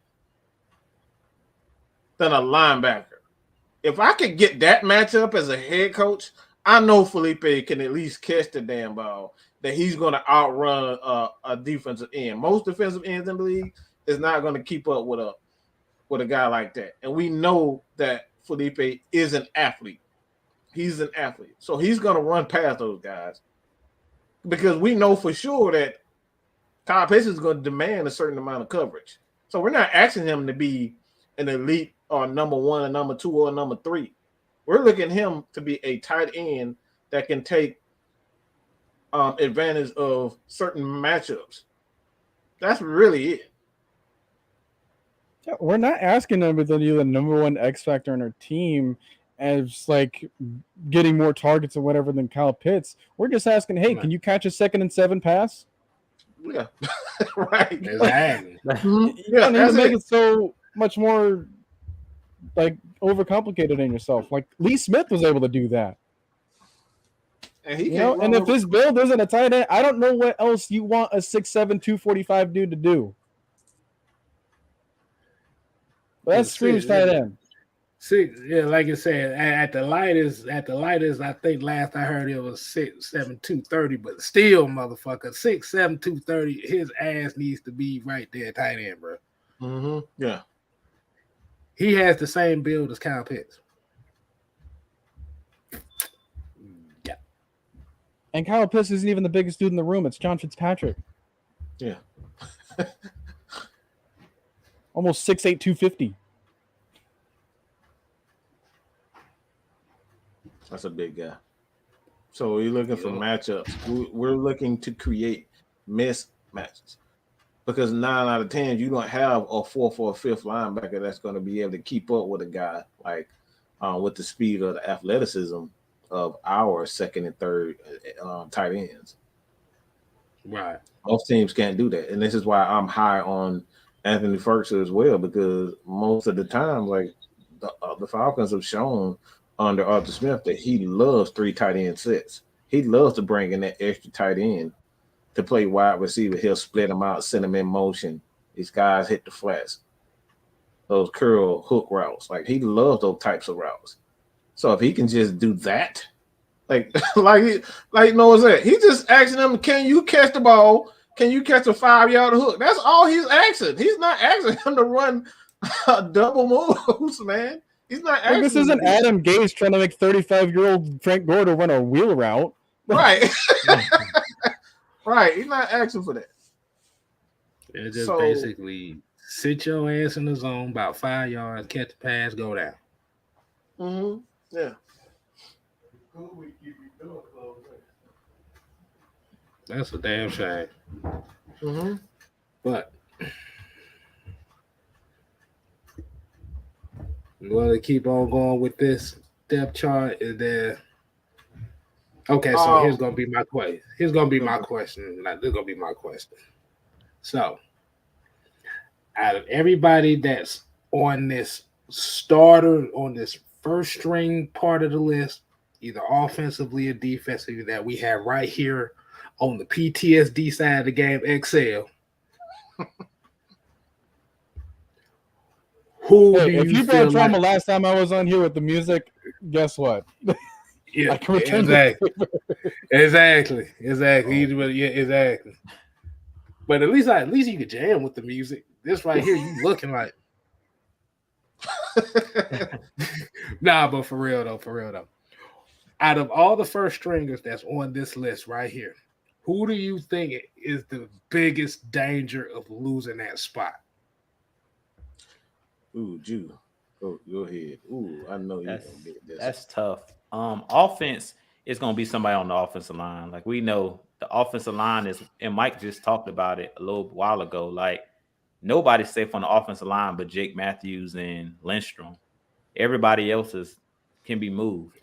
than a linebacker. if I could get that matchup as a head coach, I know Felipe can at least catch the damn ball. That he's going to outrun a defensive end. Most defensive ends in the league is not going to keep up with a guy like that. And we know that Felipe is an athlete. He's an athlete. So he's going to run past those guys. Because we know for sure that Kyle Pitts is going to demand a certain amount of coverage. So we're not asking him to be an elite or number one, or number two, or number three. We're looking at him to be a tight end that can take advantage of certain matchups. That's really it. Yeah, we're not asking them to be the number one X factor in our team as like getting more targets or whatever than Kyle Pitts. We're just asking, hey, can you catch a 2nd and 7 pass? Yeah, right. Exactly. You don't need to make it so much more like overcomplicated in yourself. Like Lee Smith was able to do that. And he and if his build isn't a tight end, I don't know what else you want a 6'7", 245 dude to do. But that screams tight end. Like I said, at the lightest, I think last I heard it was 6'7", 230, but still, motherfucker, 6'7", 230, his ass needs to be right there, tight end, bro. Mm-hmm. Yeah. He has the same build as Kyle Pitts. Yeah. And Kyle Pitts isn't even the biggest dude in the room. It's John Fitzpatrick. Yeah. Almost 6'8", 250. That's a big guy. So you're looking for matchups. We're looking to create mismatches. Because 9 out of 10, you don't have a 4th or 5th linebacker that's going to be able to keep up with a guy like with the speed or the athleticism of our 2nd and 3rd tight ends. Right. Most teams can't do that. And this is why I'm high on Anthony Ferguson as well, because most of the time, like the Falcons have shown under Arthur Smith that he loves 3 tight end sets. He loves to bring in that extra tight end to play wide receiver. He'll split them out, send them in motion. These guys hit the flats. Those curl hook routes. Like he loves those types of routes. So if he can just do that, like Noah said, he's just asking them, can you catch the ball? Can you catch a 5-yard hook? That's all he's asking. He's not asking him to run double moves, man. He's not asking. This isn't Adam Gase trying to make 35-year-old Frank Gore to run a wheel route. Right. Right. He's not asking for that. It's just basically sit your ass in the zone about 5 yards, catch the pass, go down. Mm-hmm. Yeah. That's a damn shame. Mm-hmm. But we want to keep on going with this depth chart. Is there? Okay, so here's gonna be my question. Here's gonna be my question. Like, this is gonna be my question. So, out of everybody that's on this starter, on this first string part of the list, either offensively or defensively, that we have right here on the PTSD side of the game, Excel. If you brought drama last time I was on here with the music, guess what? Yeah, I can return exactly. Yeah, exactly. But at least you could jam with the music. This right here, you looking like. Nah, but for real though. Out of all the first stringers that's on this list right here, who do you think is the biggest danger of losing that spot? Ooh, Jew. Go ahead. Ooh, I know you're gonna get this. That's tough. Offense is gonna be somebody on the offensive line. Like we know the offensive line is, and Mike just talked about it a little while ago. Like nobody's safe on the offensive line but Jake Matthews and Lindstrom. Everybody else can be moved.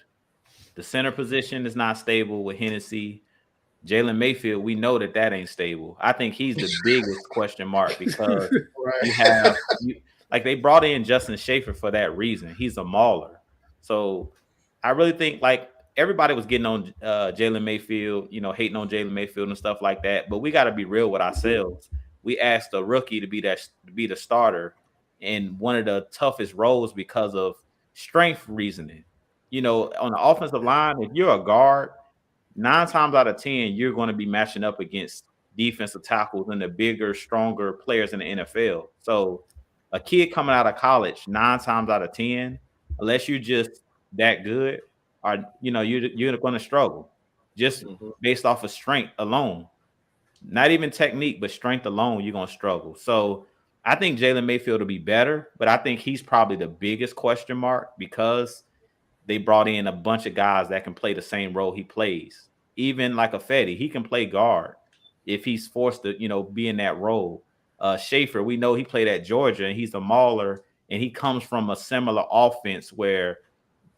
The center position is not stable with Hennessy. Jalen Mayfield, we know that ain't stable. I think he's the biggest question mark because like they brought in Justin Schaefer for that reason. He's a mauler. So I really think like everybody was getting on Jalen Mayfield, hating on Jalen Mayfield and stuff like that. But we got to be real with ourselves. We asked a rookie to be the starter in one of the toughest roles because of strength reasoning. You know, on the offensive line, if you're a guard, 9 times out of 10, you're going to be matching up against defensive tackles and the bigger, stronger players in the NFL. So a kid coming out of college, 9 times out of 10, unless you're just that good, are you're going to struggle just based off of strength alone. Not even technique, but strength alone, you're going to struggle. So I think Jalen Mayfield will be better, but I think he's probably the biggest question mark because they brought in a bunch of guys that can play the same role he plays. Even like a Fetty, he can play guard if he's forced to, be in that role. Schaefer, we know he played at Georgia and he's a mauler and he comes from a similar offense where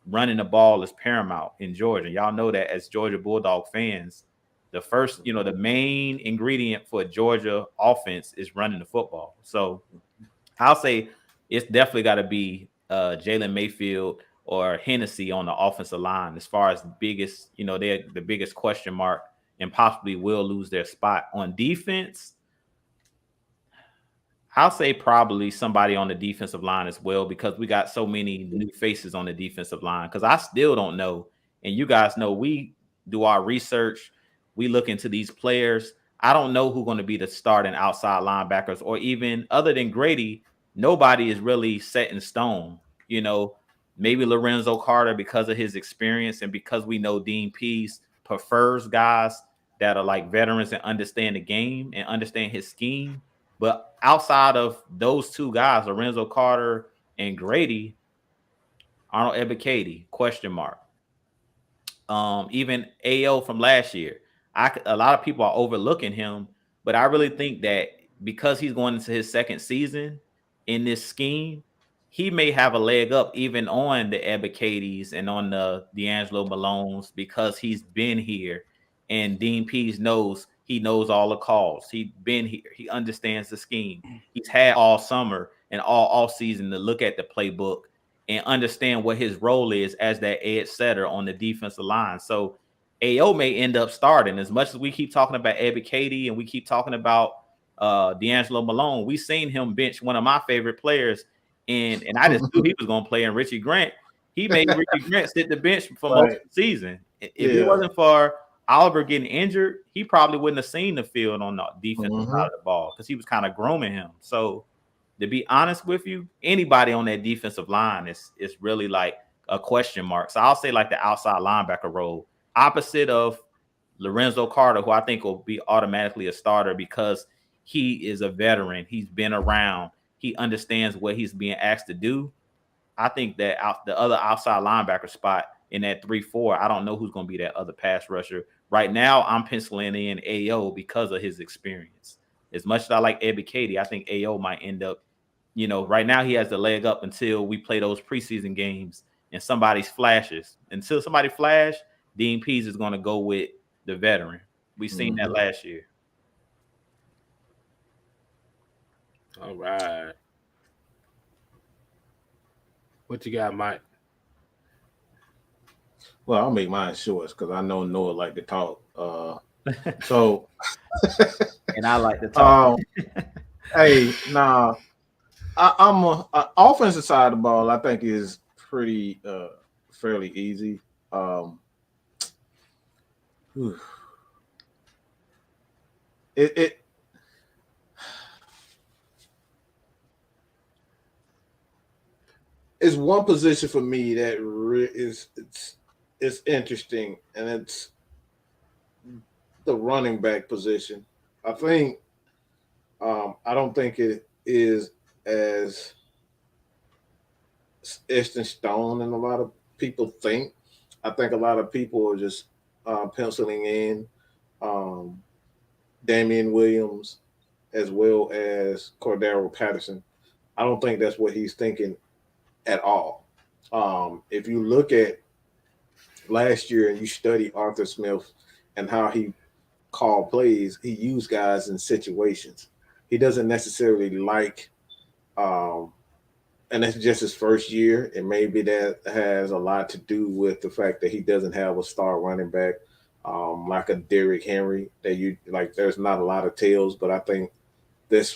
running the ball is paramount in Georgia. Y'all know that as Georgia Bulldog fans, the first, the main ingredient for a Georgia offense is running the football. So I'll say it's definitely got to be Jalen Mayfield or Hennessy on the offensive line as far as the biggest, they're the biggest question mark and possibly will lose their spot. On defense, I'll say probably somebody on the defensive line as well because we got so many new faces on the defensive line because I still don't know. And you guys know we do our research. We look into these players. I don't know who's going to be the starting outside linebackers or even other than Grady, nobody is really set in stone. Maybe Lorenzo Carter because of his experience and because we know Dean Pease prefers guys that are like veterans and understand the game and understand his scheme. But outside of those two guys, Lorenzo Carter and Grady, Arnold Ebiketie, question mark. Even AO from last year. A lot of people are overlooking him, but I really think that because he's going into his second season in this scheme, he may have a leg up even on the Ebiketies and on the D'Angelo Malones because he's been here and Dean Pease knows all the calls. He's been here. He understands the scheme. He's had all summer and all season to look at the playbook and understand what his role is as that edge setter on the defensive line. So AO may end up starting as much as we keep talking about Ebiketie and we keep talking about D'Angelo Malone. We've seen him bench one of my favorite players. And I just knew he was going to play in Richie Grant. He made Richie Grant sit the bench for most of the season. If it wasn't for Oliver getting injured, he probably wouldn't have seen the field on the defensive side of the ball because he was kind of grooming him. So to be honest with you, anybody on that defensive line is really like a question mark. So I'll say like the outside linebacker role, opposite of Lorenzo Carter, who I think will be automatically a starter because he is a veteran. He's been around. He understands what he's being asked to do. I think that the other outside linebacker spot in that 3-4, I don't know who's going to be that other pass rusher. Right now, I'm penciling in AO because of his experience. As much as I like Ebiketie, I think AO might end up, right now he has the leg up until we play those preseason games and somebody flashes. Until somebody flash, Dean Pease is going to go with the veteran. We've seen that last year. All right. What you got, Mike? Well, I'll make mine short because I know Noah like to talk. So, and I like to talk. I'm offensive side of the ball. I think is pretty fairly easy. It's one position for me that it's interesting, and it's the running back position. I think I don't think it is as etched in stone, and a lot of people think. I think a lot of people are just penciling in Damian Williams as well as Cordero Patterson. I don't think that's what he's thinking at all. If you look at last year and you study Arthur Smith and how he called plays, he used guys in situations. He doesn't necessarily like, and that's just his first year, and maybe that has a lot to do with the fact that he doesn't have a star running back like a Derrick Henry that you like. There's not a lot of tails, but I think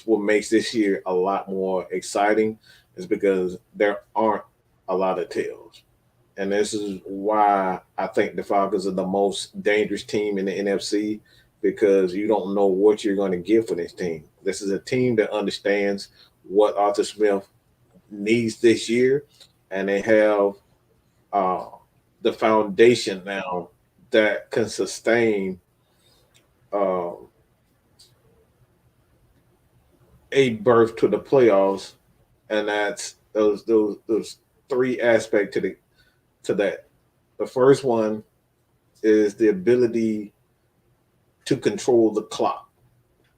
what makes this year a lot more exciting is because there aren't a lot of tails. And this is why I think the Falcons are the most dangerous team in the NFC, because you don't know what you're going to get for this team. This is a team that understands what Arthur Smith needs this year, and they have the foundation now that can sustain a berth to the playoffs, and that's those three aspects to that. The first one is the ability to control the clock.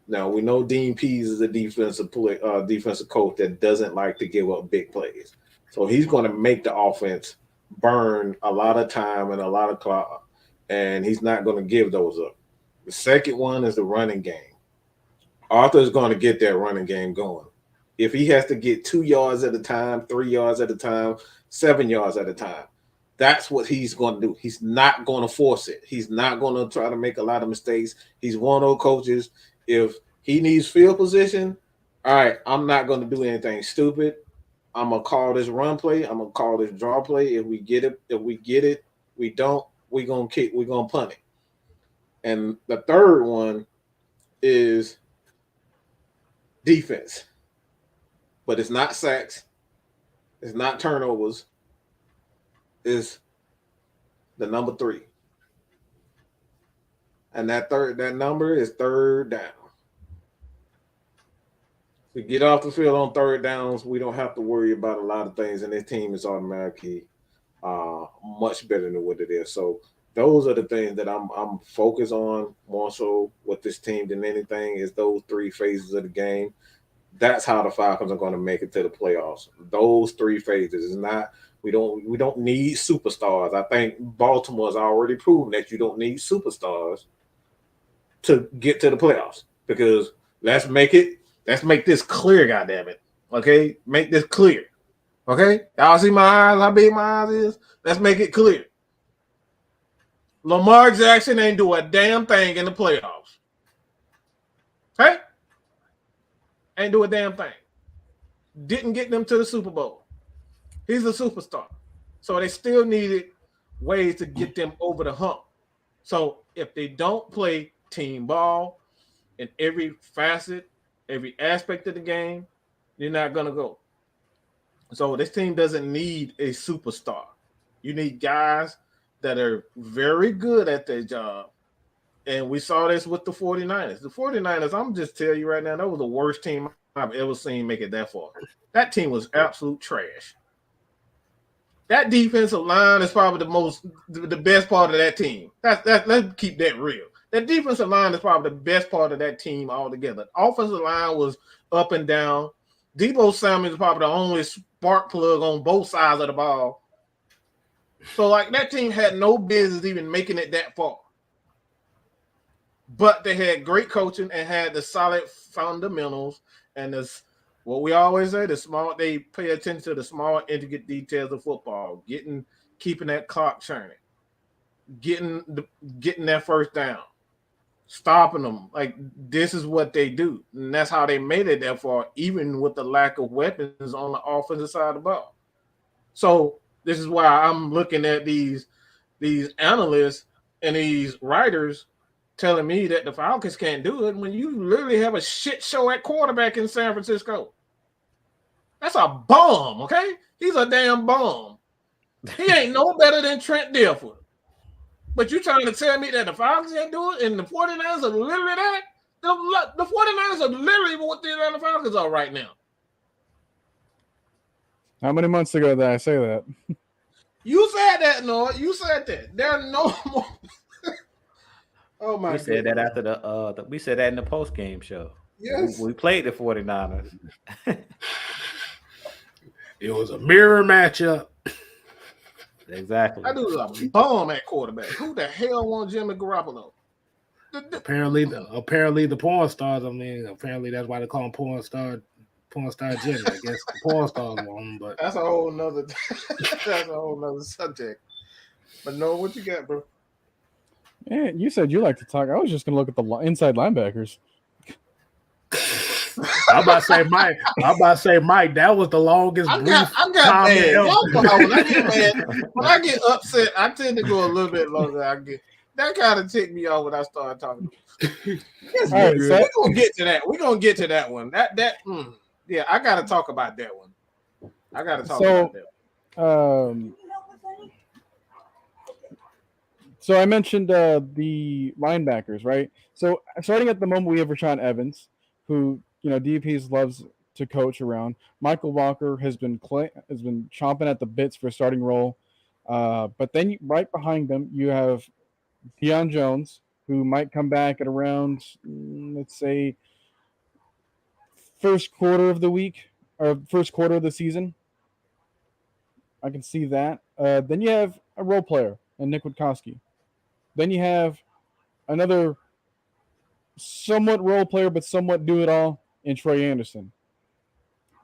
Now we know Dean Pease is a defensive coach that doesn't like to give up big plays, so he's going to make the offense burn a lot of time and a lot of clock, and he's not going to give those up. The second one is the running game. Arthur's going to get that running game going. If he has to get 2 yards at a time, 3 yards at a time, 7 yards at a time, that's what he's going to do. He's not going to force it. He's not going to try to make a lot of mistakes. He's one of those coaches. If he needs field position, all right, I'm not going to do anything stupid. I'm going to call this run play. I'm going to call this draw play. If we get it, we don't, we're going to punt it. And the third one is defense. But it's not sacks. It's not turnovers. It's the number 3. And that number is third down. We get off the field on third downs, we don't have to worry about a lot of things, and this team is automatically much better than what it is. So those are the things that I'm focused on more so with this team than anything, is those 3 phases of the game. That's how the Falcons are going to make it to the playoffs. Those 3 phases is not. We don't need superstars. I think Baltimore has already proven that you don't need superstars to get to the playoffs, because let's make this clear, goddammit. Okay? Make this clear. Okay? Y'all see my eyes? How big my eyes is? Let's make it clear. Lamar Jackson ain't do a damn thing in the playoffs. Okay? Ain't do a damn thing. Didn't get them to the Super Bowl. He's a superstar. So they still needed ways to get them over the hump. So if they don't play team ball in every facet, every aspect of the game, you're not going to go. So this team doesn't need a superstar. You need guys that are very good at their job. And we saw this with the 49ers. The 49ers, I'm just telling you right now, that was the worst team I've ever seen make it that far. That team was absolute trash. That defensive line is probably the best part of that team. Let's keep that real. That defensive line is probably the best part of that team altogether. Offensive line was up and down. Deebo Samuel is probably the only spark plug on both sides of the ball. So, like, that team had no business even making it that far. But they had great coaching and had the solid fundamentals, and this, what we always say, they pay attention to the small, intricate details of football, keeping that clock churning, getting that first down, stopping them. Like, this is what they do, and that's how they made it that far, even with the lack of weapons on the offensive side of the ball. So this is why I'm looking at these analysts and these writers telling me that the Falcons can't do it when you literally have a shit show at quarterback in San Francisco. That's a bum, okay? He's a damn bum. He ain't no better than Trent Dilfer. But you trying to tell me that the Falcons can't do it and the 49ers are literally that? The 49ers are literally what the Atlanta Falcons are right now. How many months ago did I say that? You said that, Noah. You said that. There are no more. Oh my! We said that after we said that in the post game show. Yes, we played the 49ers. It was a mirror matchup. Exactly. I do a bomb at quarterback. Who the hell wants Jimmy Garoppolo? Apparently the porn stars. I mean, apparently that's why they call him porn star Jimmy. I guess the porn stars want him, but that's a whole nother. That's a whole nother subject. But no, what you got, bro? Yeah, you said you like to talk. I was just going to look at the inside linebackers. I'm about to say, Mike. That was the longest I brief got comment mad. ever. Y'all know when I get mad, when I get upset, I tend to go a little bit longer. That kind of ticked me off when I started talking. Yes, All right, so we're gonna get to that. We're gonna get to that one. Yeah, I gotta talk about that one. So I mentioned the linebackers, right? So starting at the moment, we have Rashaan Evans, who DPs loves to coach around. Michael Walker has been chomping at the bits for a starting role, but then right behind them you have Deion Jones, who might come back at around let's say first quarter of the week or first quarter of the season. I can see that. Then you have a role player and Nick Witkowski. Then you have another somewhat role player, but somewhat do it all in Troy Anderson.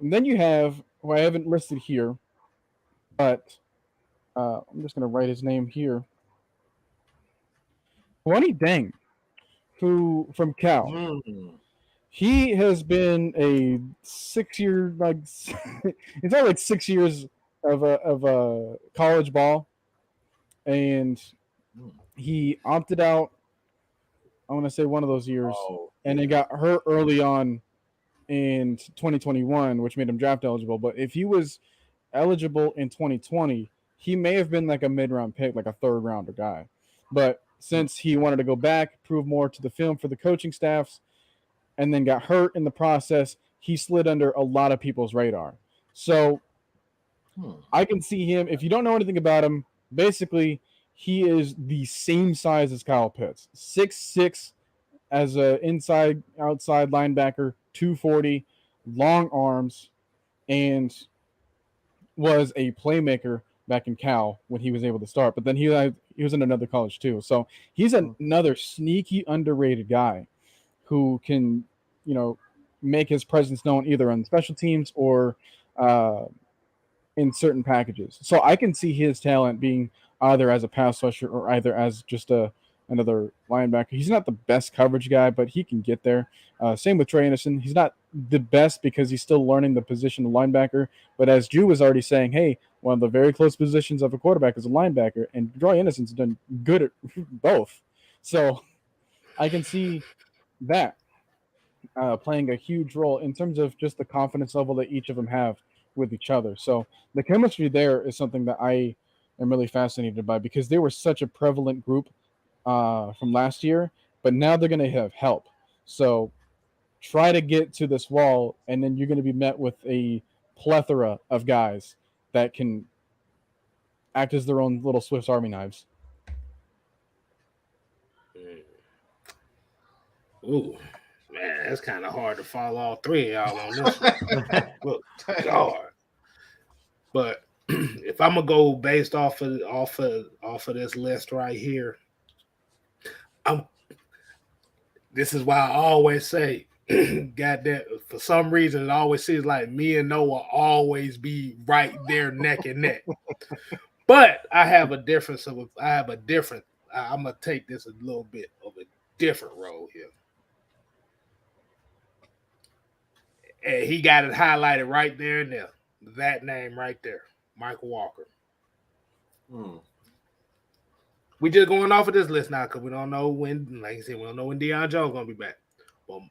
And then you have, who I haven't listed here, but I'm just going to write his name here. Kwani Deng, who from Cal. He has been a 6 year, it's not like 6 years of a college ball, and he opted out. I want to say one of those years, and he got hurt early on in 2021, which made him draft eligible. But if he was eligible in 2020, he may have been like a mid-round pick, like a third-rounder guy. But since he wanted to go back, prove more to the film for the coaching staffs, and then got hurt in the process, he slid under a lot of people's radar. So I can see him. If you don't know anything about him, basically he is the same size as Kyle Pitts, 6'6", as an outside linebacker, 240, long arms, and was a playmaker back in Cal when he was able to start. But then he was in another college too. So he's another sneaky, underrated guy who can, make his presence known either on special teams or in certain packages. So I can see his talent being either as a pass rusher or either as just another linebacker. He's not the best coverage guy, but he can get there. Same with Trey Anderson. He's not the best because he's still learning the position of linebacker. But as Drew was already saying, hey, one of the very close positions of a quarterback is a linebacker, and Trey Anderson's done good at both. So I can see that playing a huge role in terms of just the confidence level that each of them have with each other. So the chemistry there is something that I am really fascinated by because they were such a prevalent group from last year, but now they're going to have help. So try to get to this wall, and then you're going to be met with a plethora of guys that can act as their own little Swiss Army knives. Ooh, man, that's kind of hard to follow all three of y'all on this one. Look, God. But if I'm gonna go based off of this list right here, this is why I always say, goddamn, for some reason it always seems like me and Noah always be right there neck and neck. But I have a difference I'm gonna take this a little bit of a different role here. And he got it highlighted right there and there. That name right there, Michael Walker. We just going off of this list now because we don't know when, like I said, we don't know when Deion Jones gonna be back. Well,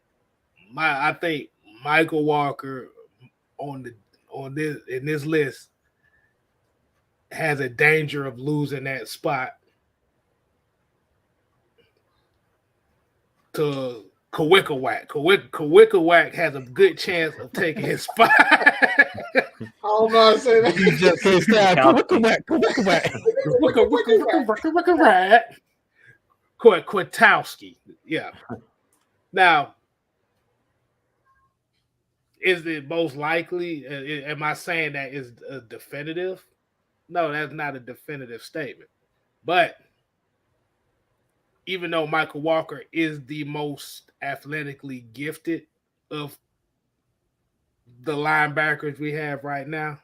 I think Michael Walker in this list has a danger of losing that spot to Kawikawack. Kawikawack has a good chance of taking his spot. I don't know how to say that. You just say Kawikawack. Kwiatkowski. Yeah. Now, is it most likely? Am I saying that is a definitive? No, that's not a definitive statement. But even though Michael Walker is the most athletically gifted of the linebackers we have right now,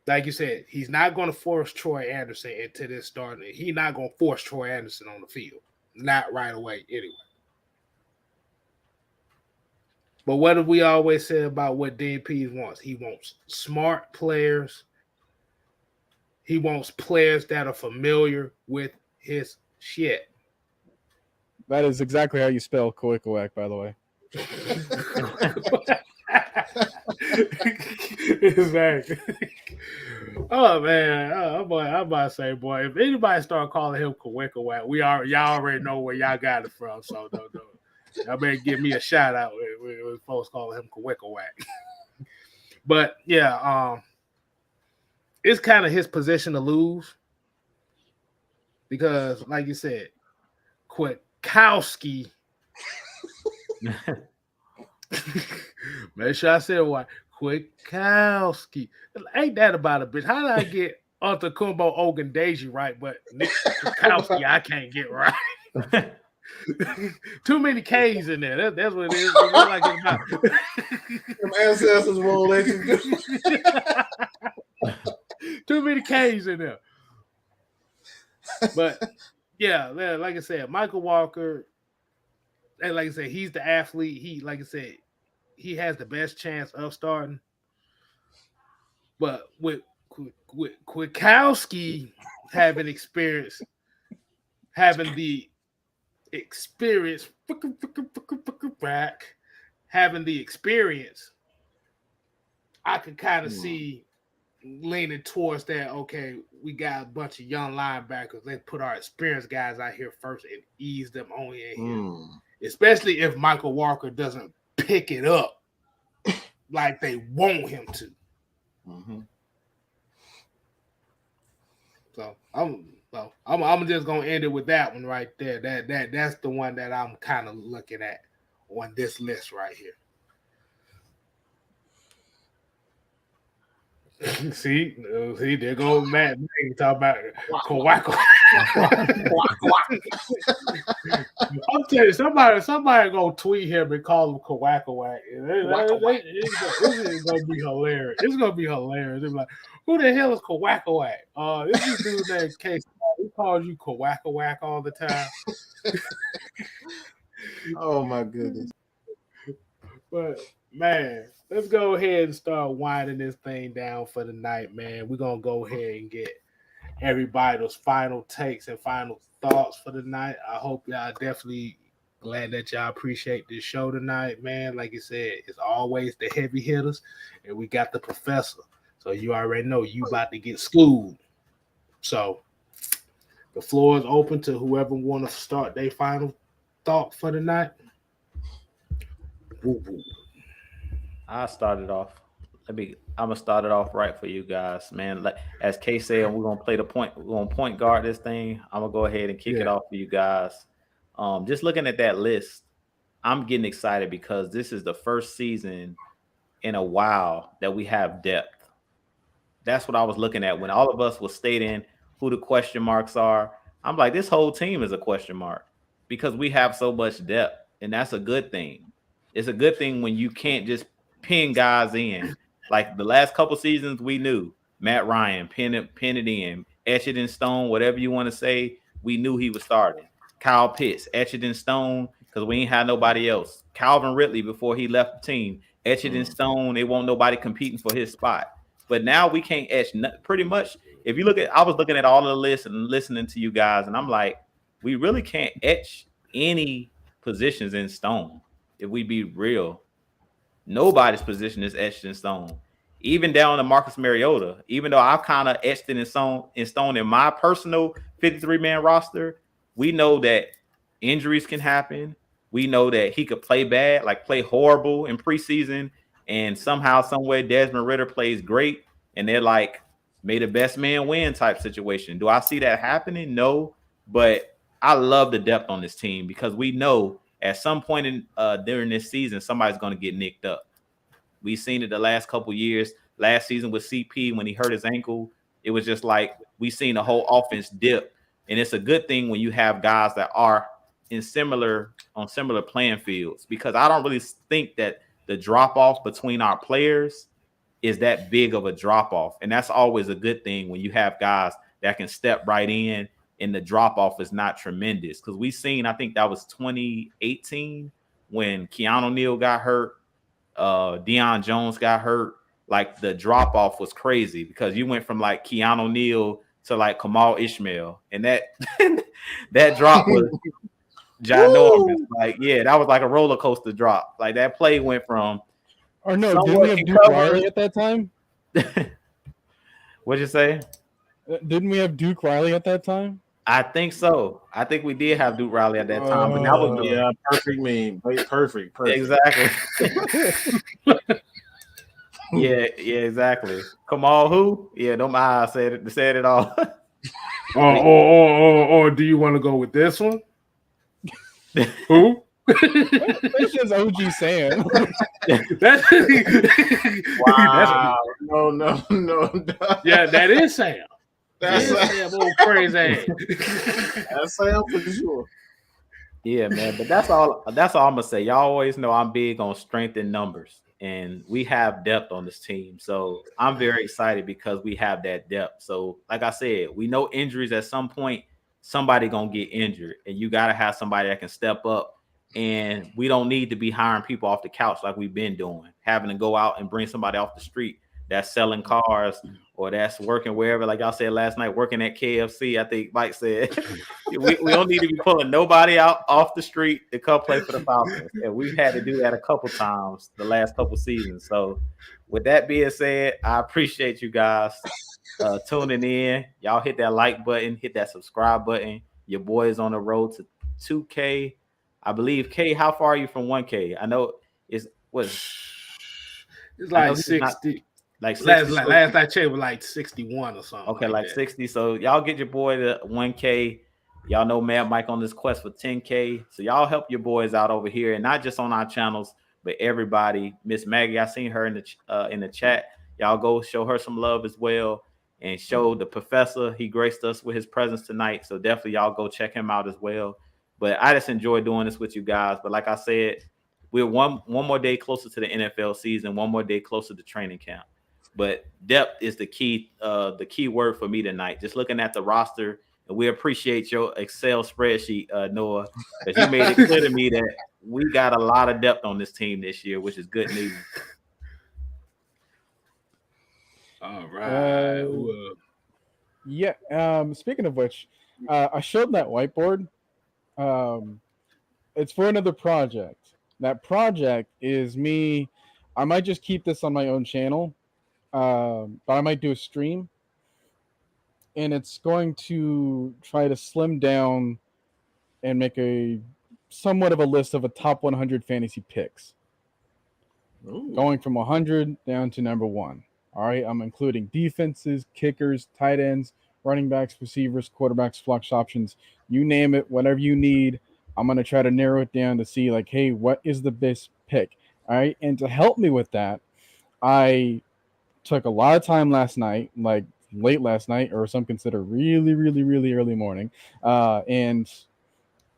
like you said, he's not going to force Troy Anderson into this starting. He's not going to force Troy Anderson on the field. Not right away, anyway. But what have we always said about what Dean Pease wants? He wants smart players. He wants players that are familiar with his shit. That is exactly how you spell Koikowak, by the way. Exactly. Oh man, I'm about to say, boy, if anybody start calling him Kawekawak, y'all already know where y'all got it from. So no, y'all better give me a shout out when folks calling him Kawekawak. But yeah, it's kind of his position to lose because, like you said, Kwiatkowski. Make sure I said why. Kwiatkowski. Ain't that about a bitch? How did I get Antetokounmpo Ogundeji right, but Nick Kwiatkowski I can't get right? Too many K's in there. That's what it is. It's like it's not. Them ancestors won't let you do. Too many K's in there. But yeah, like I said, Michael Walker, and like I said, he's the athlete. He, like I said, he has the best chance of starting. But with Kwiatkowski having the experience, having the experience, I could kind of see leaning towards that. Okay, we got a bunch of young linebackers. Let's put our experienced guys out here first and ease them on in here. Especially if Michael Walker doesn't pick it up like they want him to. So I'm just gonna end it with that one right there. That's the one that I'm kind of looking at on this list right here. See, there goes Matt. Talking about Kawako. I'm telling you, somebody gonna tweet him and call him Kawakawak. This is gonna be hilarious. It's gonna be hilarious. They're like, who the hell is Kawakawak? This is dude named Case. He calls you Kawakawak all the time. Oh my goodness. But man, let's go ahead and start winding this thing down for the night, man. We're gonna go ahead and get everybody's final takes and final thoughts for the night. I hope y'all definitely glad that y'all appreciate this show tonight, man. Like I said, it's always the heavy hitters, and we got the professor. So you already know you about to get schooled. So the floor is open to whoever want to start their final thought for the night. Woo-woo. I started off. I'm gonna start it off right for you guys, man. Like as Kay said, we're gonna play the point. We're gonna point guard this thing. I'm gonna go ahead and kick it off for you guys. Just looking at that list, I'm getting excited because this is the first season in a while that we have depth. That's what I was looking at when all of us was stating who the question marks are. I'm like, this whole team is a question mark because we have so much depth, and that's a good thing. It's a good thing when you can't just pin guys in. Like the last couple seasons, we knew Matt Ryan, pin it in, etch it in stone, whatever you want to say. We knew he was starting. Kyle Pitts, etch it in stone because we ain't had nobody else. Calvin Ridley, before he left the team, etch it in stone. They won't nobody competing for his spot. But now we can't etch pretty much. If you look at, I was looking at all of the lists and listening to you guys, and I'm like, we really can't etch any positions in stone. If we be real, nobody's position is etched in stone. Even down to Marcus Mariota, even though I've kind of etched it in stone in my personal 53-man roster, we know that injuries can happen. We know that he could play bad, like play horrible in preseason, and somehow, someway, Desmond Ridder plays great, and they're like, may the best man win type situation. Do I see that happening? No, but I love the depth on this team because we know at some point during this season, somebody's going to get nicked up. We've seen it the last couple years. Last season with CP, when he hurt his ankle, it was just like we've seen the whole offense dip. And it's a good thing when you have guys that are on similar playing fields, because I don't really think that the drop-off between our players is that big of a drop-off. And that's always a good thing when you have guys that can step right in and the drop-off is not tremendous. Because we've seen, I think that was 2018 when Keanu Neal got hurt. Deion Jones got hurt, like the drop off was crazy because you went from like Keanu Neal to like Kamal Ishmael, and that that drop was ginormous. Like, yeah, that was like a roller coaster drop. Like that play went from Or no, didn't we have Duke Riley at that time? What'd you say? Didn't we have Duke Riley at that time? I think so. I think we did have Duke Riley at that time, but that was perfect meme. Perfect. Exactly. yeah, exactly. Kamal who? Yeah, don't mind. I said it all. or do you want to go with this one? Who? That's just OG Sam. Wow. No. Yeah, that is Sam. That's Sam, old crazy ass. That's Sam for sure. Yeah, man. But that's all I'm gonna say. Y'all always know I'm big on strength in numbers, and we have depth on this team. So I'm very excited because we have that depth. So, like I said, we know injuries at some point, somebody gonna get injured, and you gotta have somebody that can step up. And we don't need to be hiring people off the couch like we've been doing, having to go out and bring somebody off the street that's selling cars or that's working wherever. Like y'all said last night, working at KFC, I think Mike said. we don't need to be pulling nobody out off the street to come play for the Falcons. And we've had to do that a couple times the last couple seasons. So with that being said, I appreciate you guys tuning in. Y'all hit that like button, hit that subscribe button. Your boy is on the road to 2K. I believe, K, how far are you from 1K? I know it's like 60. Like 60. Last I checked was like 61 or something. Okay, like 60. So y'all get your boy to 1K. Y'all know Mad Mike on this quest for 10K. So y'all help your boys out over here, and not just on our channels, but everybody. Miss Maggie, I seen her in the chat. Y'all go show her some love as well, and show the professor. He graced us with his presence tonight. So definitely y'all go check him out as well. But I just enjoy doing this with you guys. But like I said, we're one more day closer to the NFL season, one more day closer to training camp. But depth is the key word for me tonight. Just looking at the roster, and we appreciate your Excel spreadsheet, Noah, because you made it clear to me that we got a lot of depth on this team this year, which is good news. All right. Yeah. Speaking of which, I showed that whiteboard. It's for another project. That project is me. I might just keep this on my own channel, but I might do a stream, and it's going to try to slim down and make a somewhat of a list of a top 100 fantasy picks. Ooh. Going from 100 down to number 1. All right, I'm including defenses, kickers, tight ends, running backs, receivers, quarterbacks, flex options, you name it, whatever you need. I'm going to try to narrow it down to see, like, hey, what is the best pick? All right, and to help me with that, I took a lot of time last night, like late last night, or some consider really, really, really early morning, and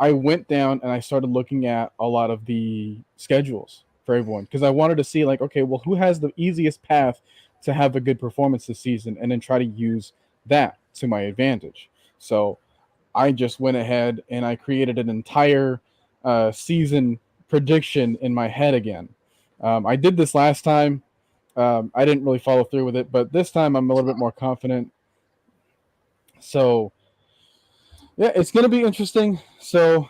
I went down and I started looking at a lot of the schedules for everyone because I wanted to see, like, okay, well, who has the easiest path to have a good performance this season, and then try to use that to my advantage. So I just went ahead and I created an entire season prediction in my head again. I did this last time. I didn't really follow through with it, but this time I'm a little bit more confident. So, yeah, it's going to be interesting. So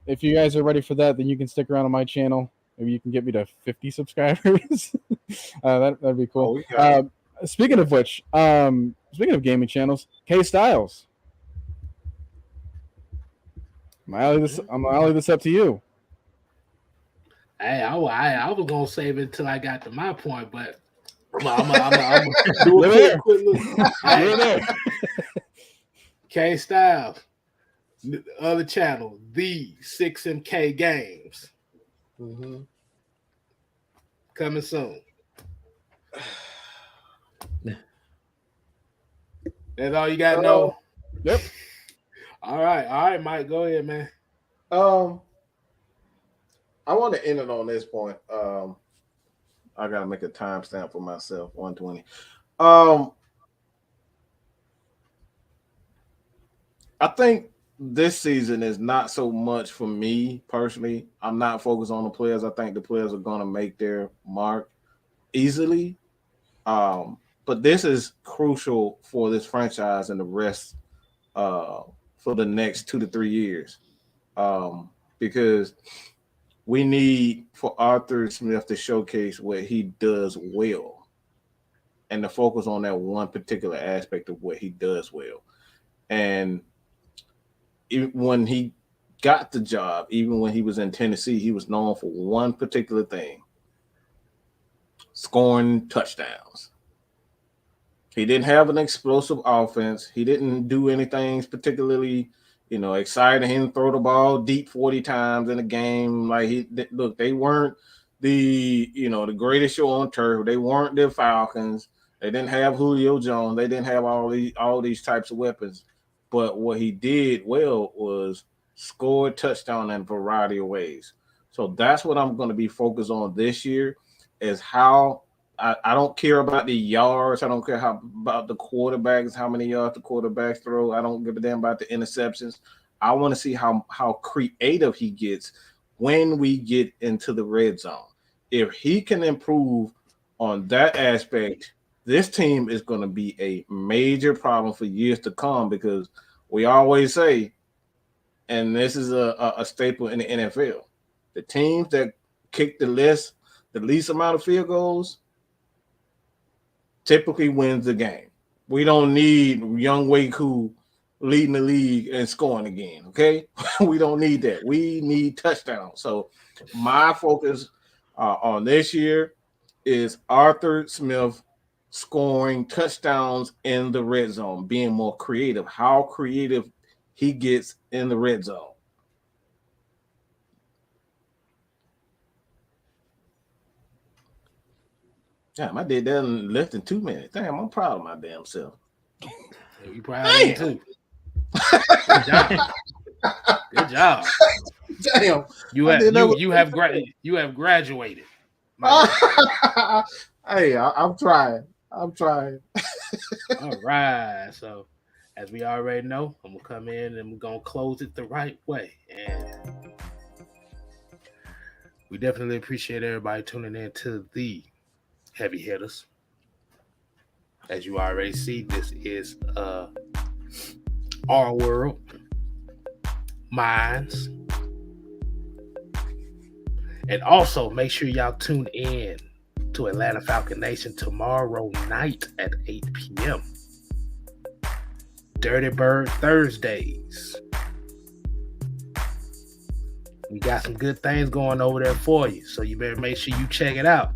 if you guys are ready for that, then you can stick around on my channel. Maybe you can get me to 50 subscribers. That'd be cool. Speaking of which, speaking of gaming channels, K Styles. I'm gonna alley this up to you. Hey, I was gonna save it until I got to my point, but I'm do a quick look. Hey, K Styles, the other channel, the 6MK Games. Mm-hmm. Coming soon. That's all you got to know? Yep. All right, Mike, go ahead, man. I want to end it on this point. I gotta make a timestamp for myself, 120. I think this season is not so much for me personally. I'm not focused on the players. I think the players are going to make their mark easily. But this is crucial for this franchise and the rest for the next 2 to 3 years. Because we need for Arthur Smith to showcase what he does well and to focus on that one particular aspect of what he does well. And when he got the job, even when he was in Tennessee, he was known for one particular thing: scoring touchdowns. He didn't have an explosive offense. He didn't do anything particularly, exciting. He didn't throw the ball deep 40 times in a game. Like they weren't the greatest show on turf. They weren't the Falcons. They didn't have Julio Jones. They didn't have all these types of weapons. But what he did well was score a touchdown in a variety of ways. So that's what I'm going to be focused on this year is how I don't care about the yards. I don't care about the quarterbacks, how many yards the quarterbacks throw. I don't give a damn about the interceptions. I want to see how creative he gets when we get into the red zone. If he can improve on that aspect, this team is going to be a major problem for years to come because we always say, and this is a staple in the NFL, the teams that kick the least amount of field goals typically wins the game. We don't need Young Waku leading the league and scoring again, okay? We don't need that. We need touchdowns. So my focus on this year is Arthur Smith scoring touchdowns in the red zone, being more creative, how creative he gets in the red zone. Damn, I did that in less than 2 minutes. Damn, I'm proud of my damn self. You proud of me too. Good job. Good job. Damn. You have graduated. Hey, I'm trying. All right. So as we already know, I'm gonna come in and we're gonna close it the right way. And we definitely appreciate everybody tuning in to the Heavy Hitters. As you already see, this is our world, minds. And also make sure y'all tune in to Atlanta Falcon Nation tomorrow night at 8 p.m. Dirty Bird Thursdays. We got some good things going over there for you, so you better make sure you check it out.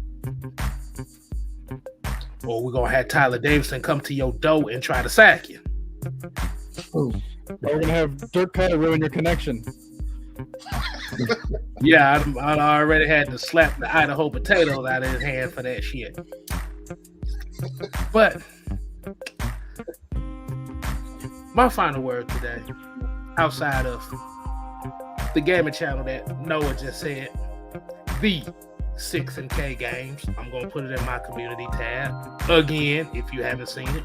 Or we're going to have Tyler Davidson come to your door and try to sack you. We're going to have Dirk Cutter ruin your connection. Yeah, I already had to slap the Idaho potatoes out of his hand for that shit. But my final word today, outside of the gaming channel that Noah just said, the 6 and K games, I'm going to put it in my community tab again if you haven't seen it.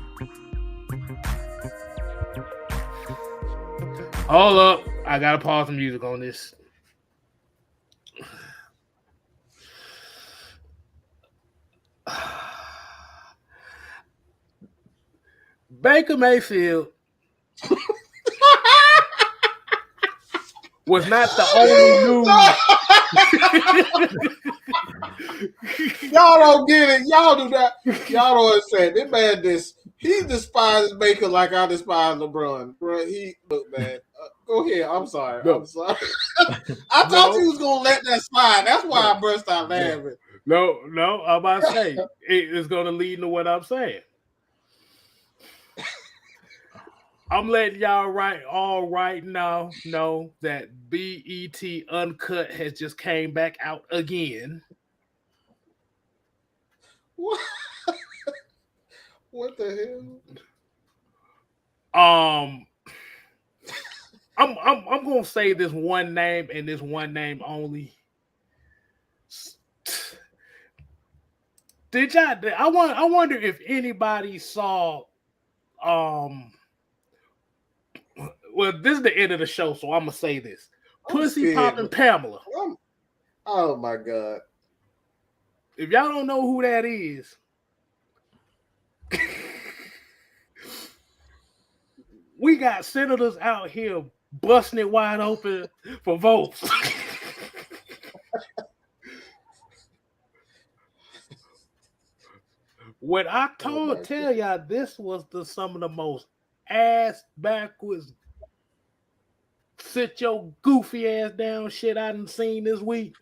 Hold up, I got to pause the music on this. Baker Mayfield was not the only news. Y'all don't get it. Y'all do that. Y'all don't understand. This man, he despises Baker like I despise LeBron. Bro, look, man. Go ahead. I'm sorry. No. I'm sorry. I thought you was gonna let that slide. That's why I burst out laughing. No, I'm about to say it's gonna lead into what I'm saying. I'm letting y'all right now know that BET Uncut has just came back out again. What the hell? I'm gonna say this one name and this one name only. I wonder if anybody saw Well, this is the end of the show, so I'm gonna say this: I'm Pussy scared. Poppin' Pamela. Oh my God! If y'all don't know who that is, we got senators out here busting it wide open for votes. When I tell y'all this was some of the most ass backwards, sit your goofy ass down shit I done seen this week.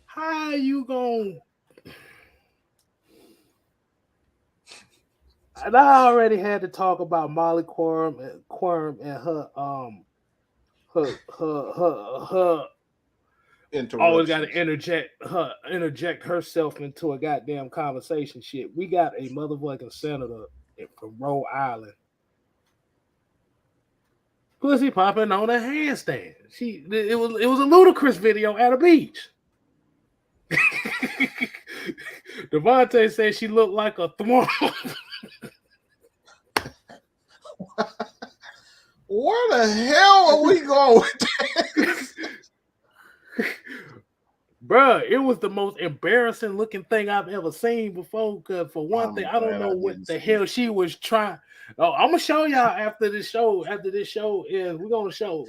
How you gonna? And I already had to talk about Molly Quorum and her always got to interject herself into a goddamn conversation. Shit, we got a motherfucking senator from Rhode Island, pussy popping on a handstand. It was a ludicrous video at a beach. Devontae said she looked like a thwomp. Where the hell are we going with this? Bruh, it was the most embarrassing looking thing I've ever seen before. Because for one thing, I don't know what the hell she was trying. Oh, I'm gonna show y'all after this show. After this show is, we're gonna show.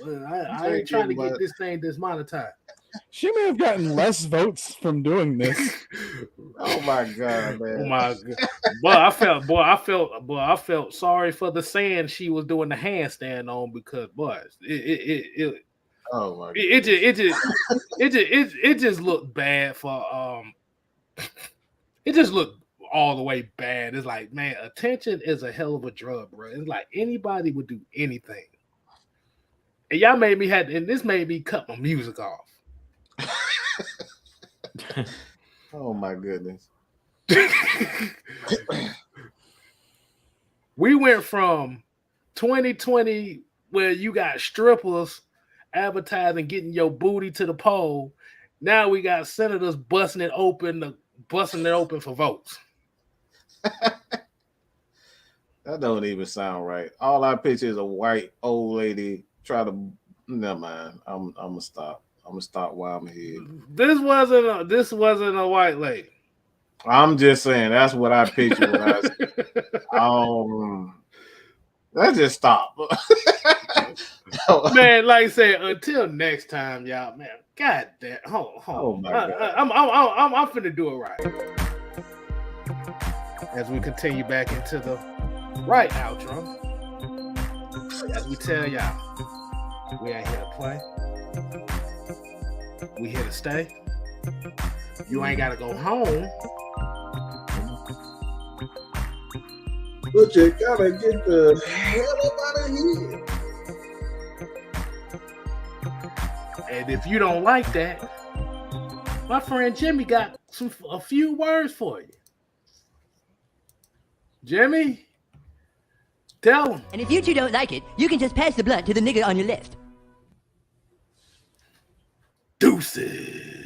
I ain't trying to get this thing dismonetized. She may have gotten less votes from doing this. Oh my God, man! Oh my God! I felt sorry for the sand she was doing the handstand on because Oh my God! It just looked bad for It just looked all the way bad. It's like, man, attention is a hell of a drug, bro. It's like anybody would do anything, and y'all made me this made me cut my music off. Oh my goodness. We went from 2020 where you got strippers advertising getting your booty to the pole. Now we got senators busting it open for votes. That don't even sound right. All I picture is a white old lady try to. Never mind. I'm gonna stop. I'm gonna stop while I'm here. This wasn't a white lady. I'm just saying that's what I pictured when I was, let's just stop. Man, like I said, until next time, y'all, man. God damn, hold on. Oh my God. I'm finna do it right. As we continue back into the right outro, as we tell y'all, we ain't here to play. We here to stay. You ain't gotta go home. But you gotta get the hell up out of here. And if you don't like that, my friend Jimmy got a few words for you. Jimmy, tell him. And if you two don't like it, you can just pass the blunt to the nigga on your left. Deuces.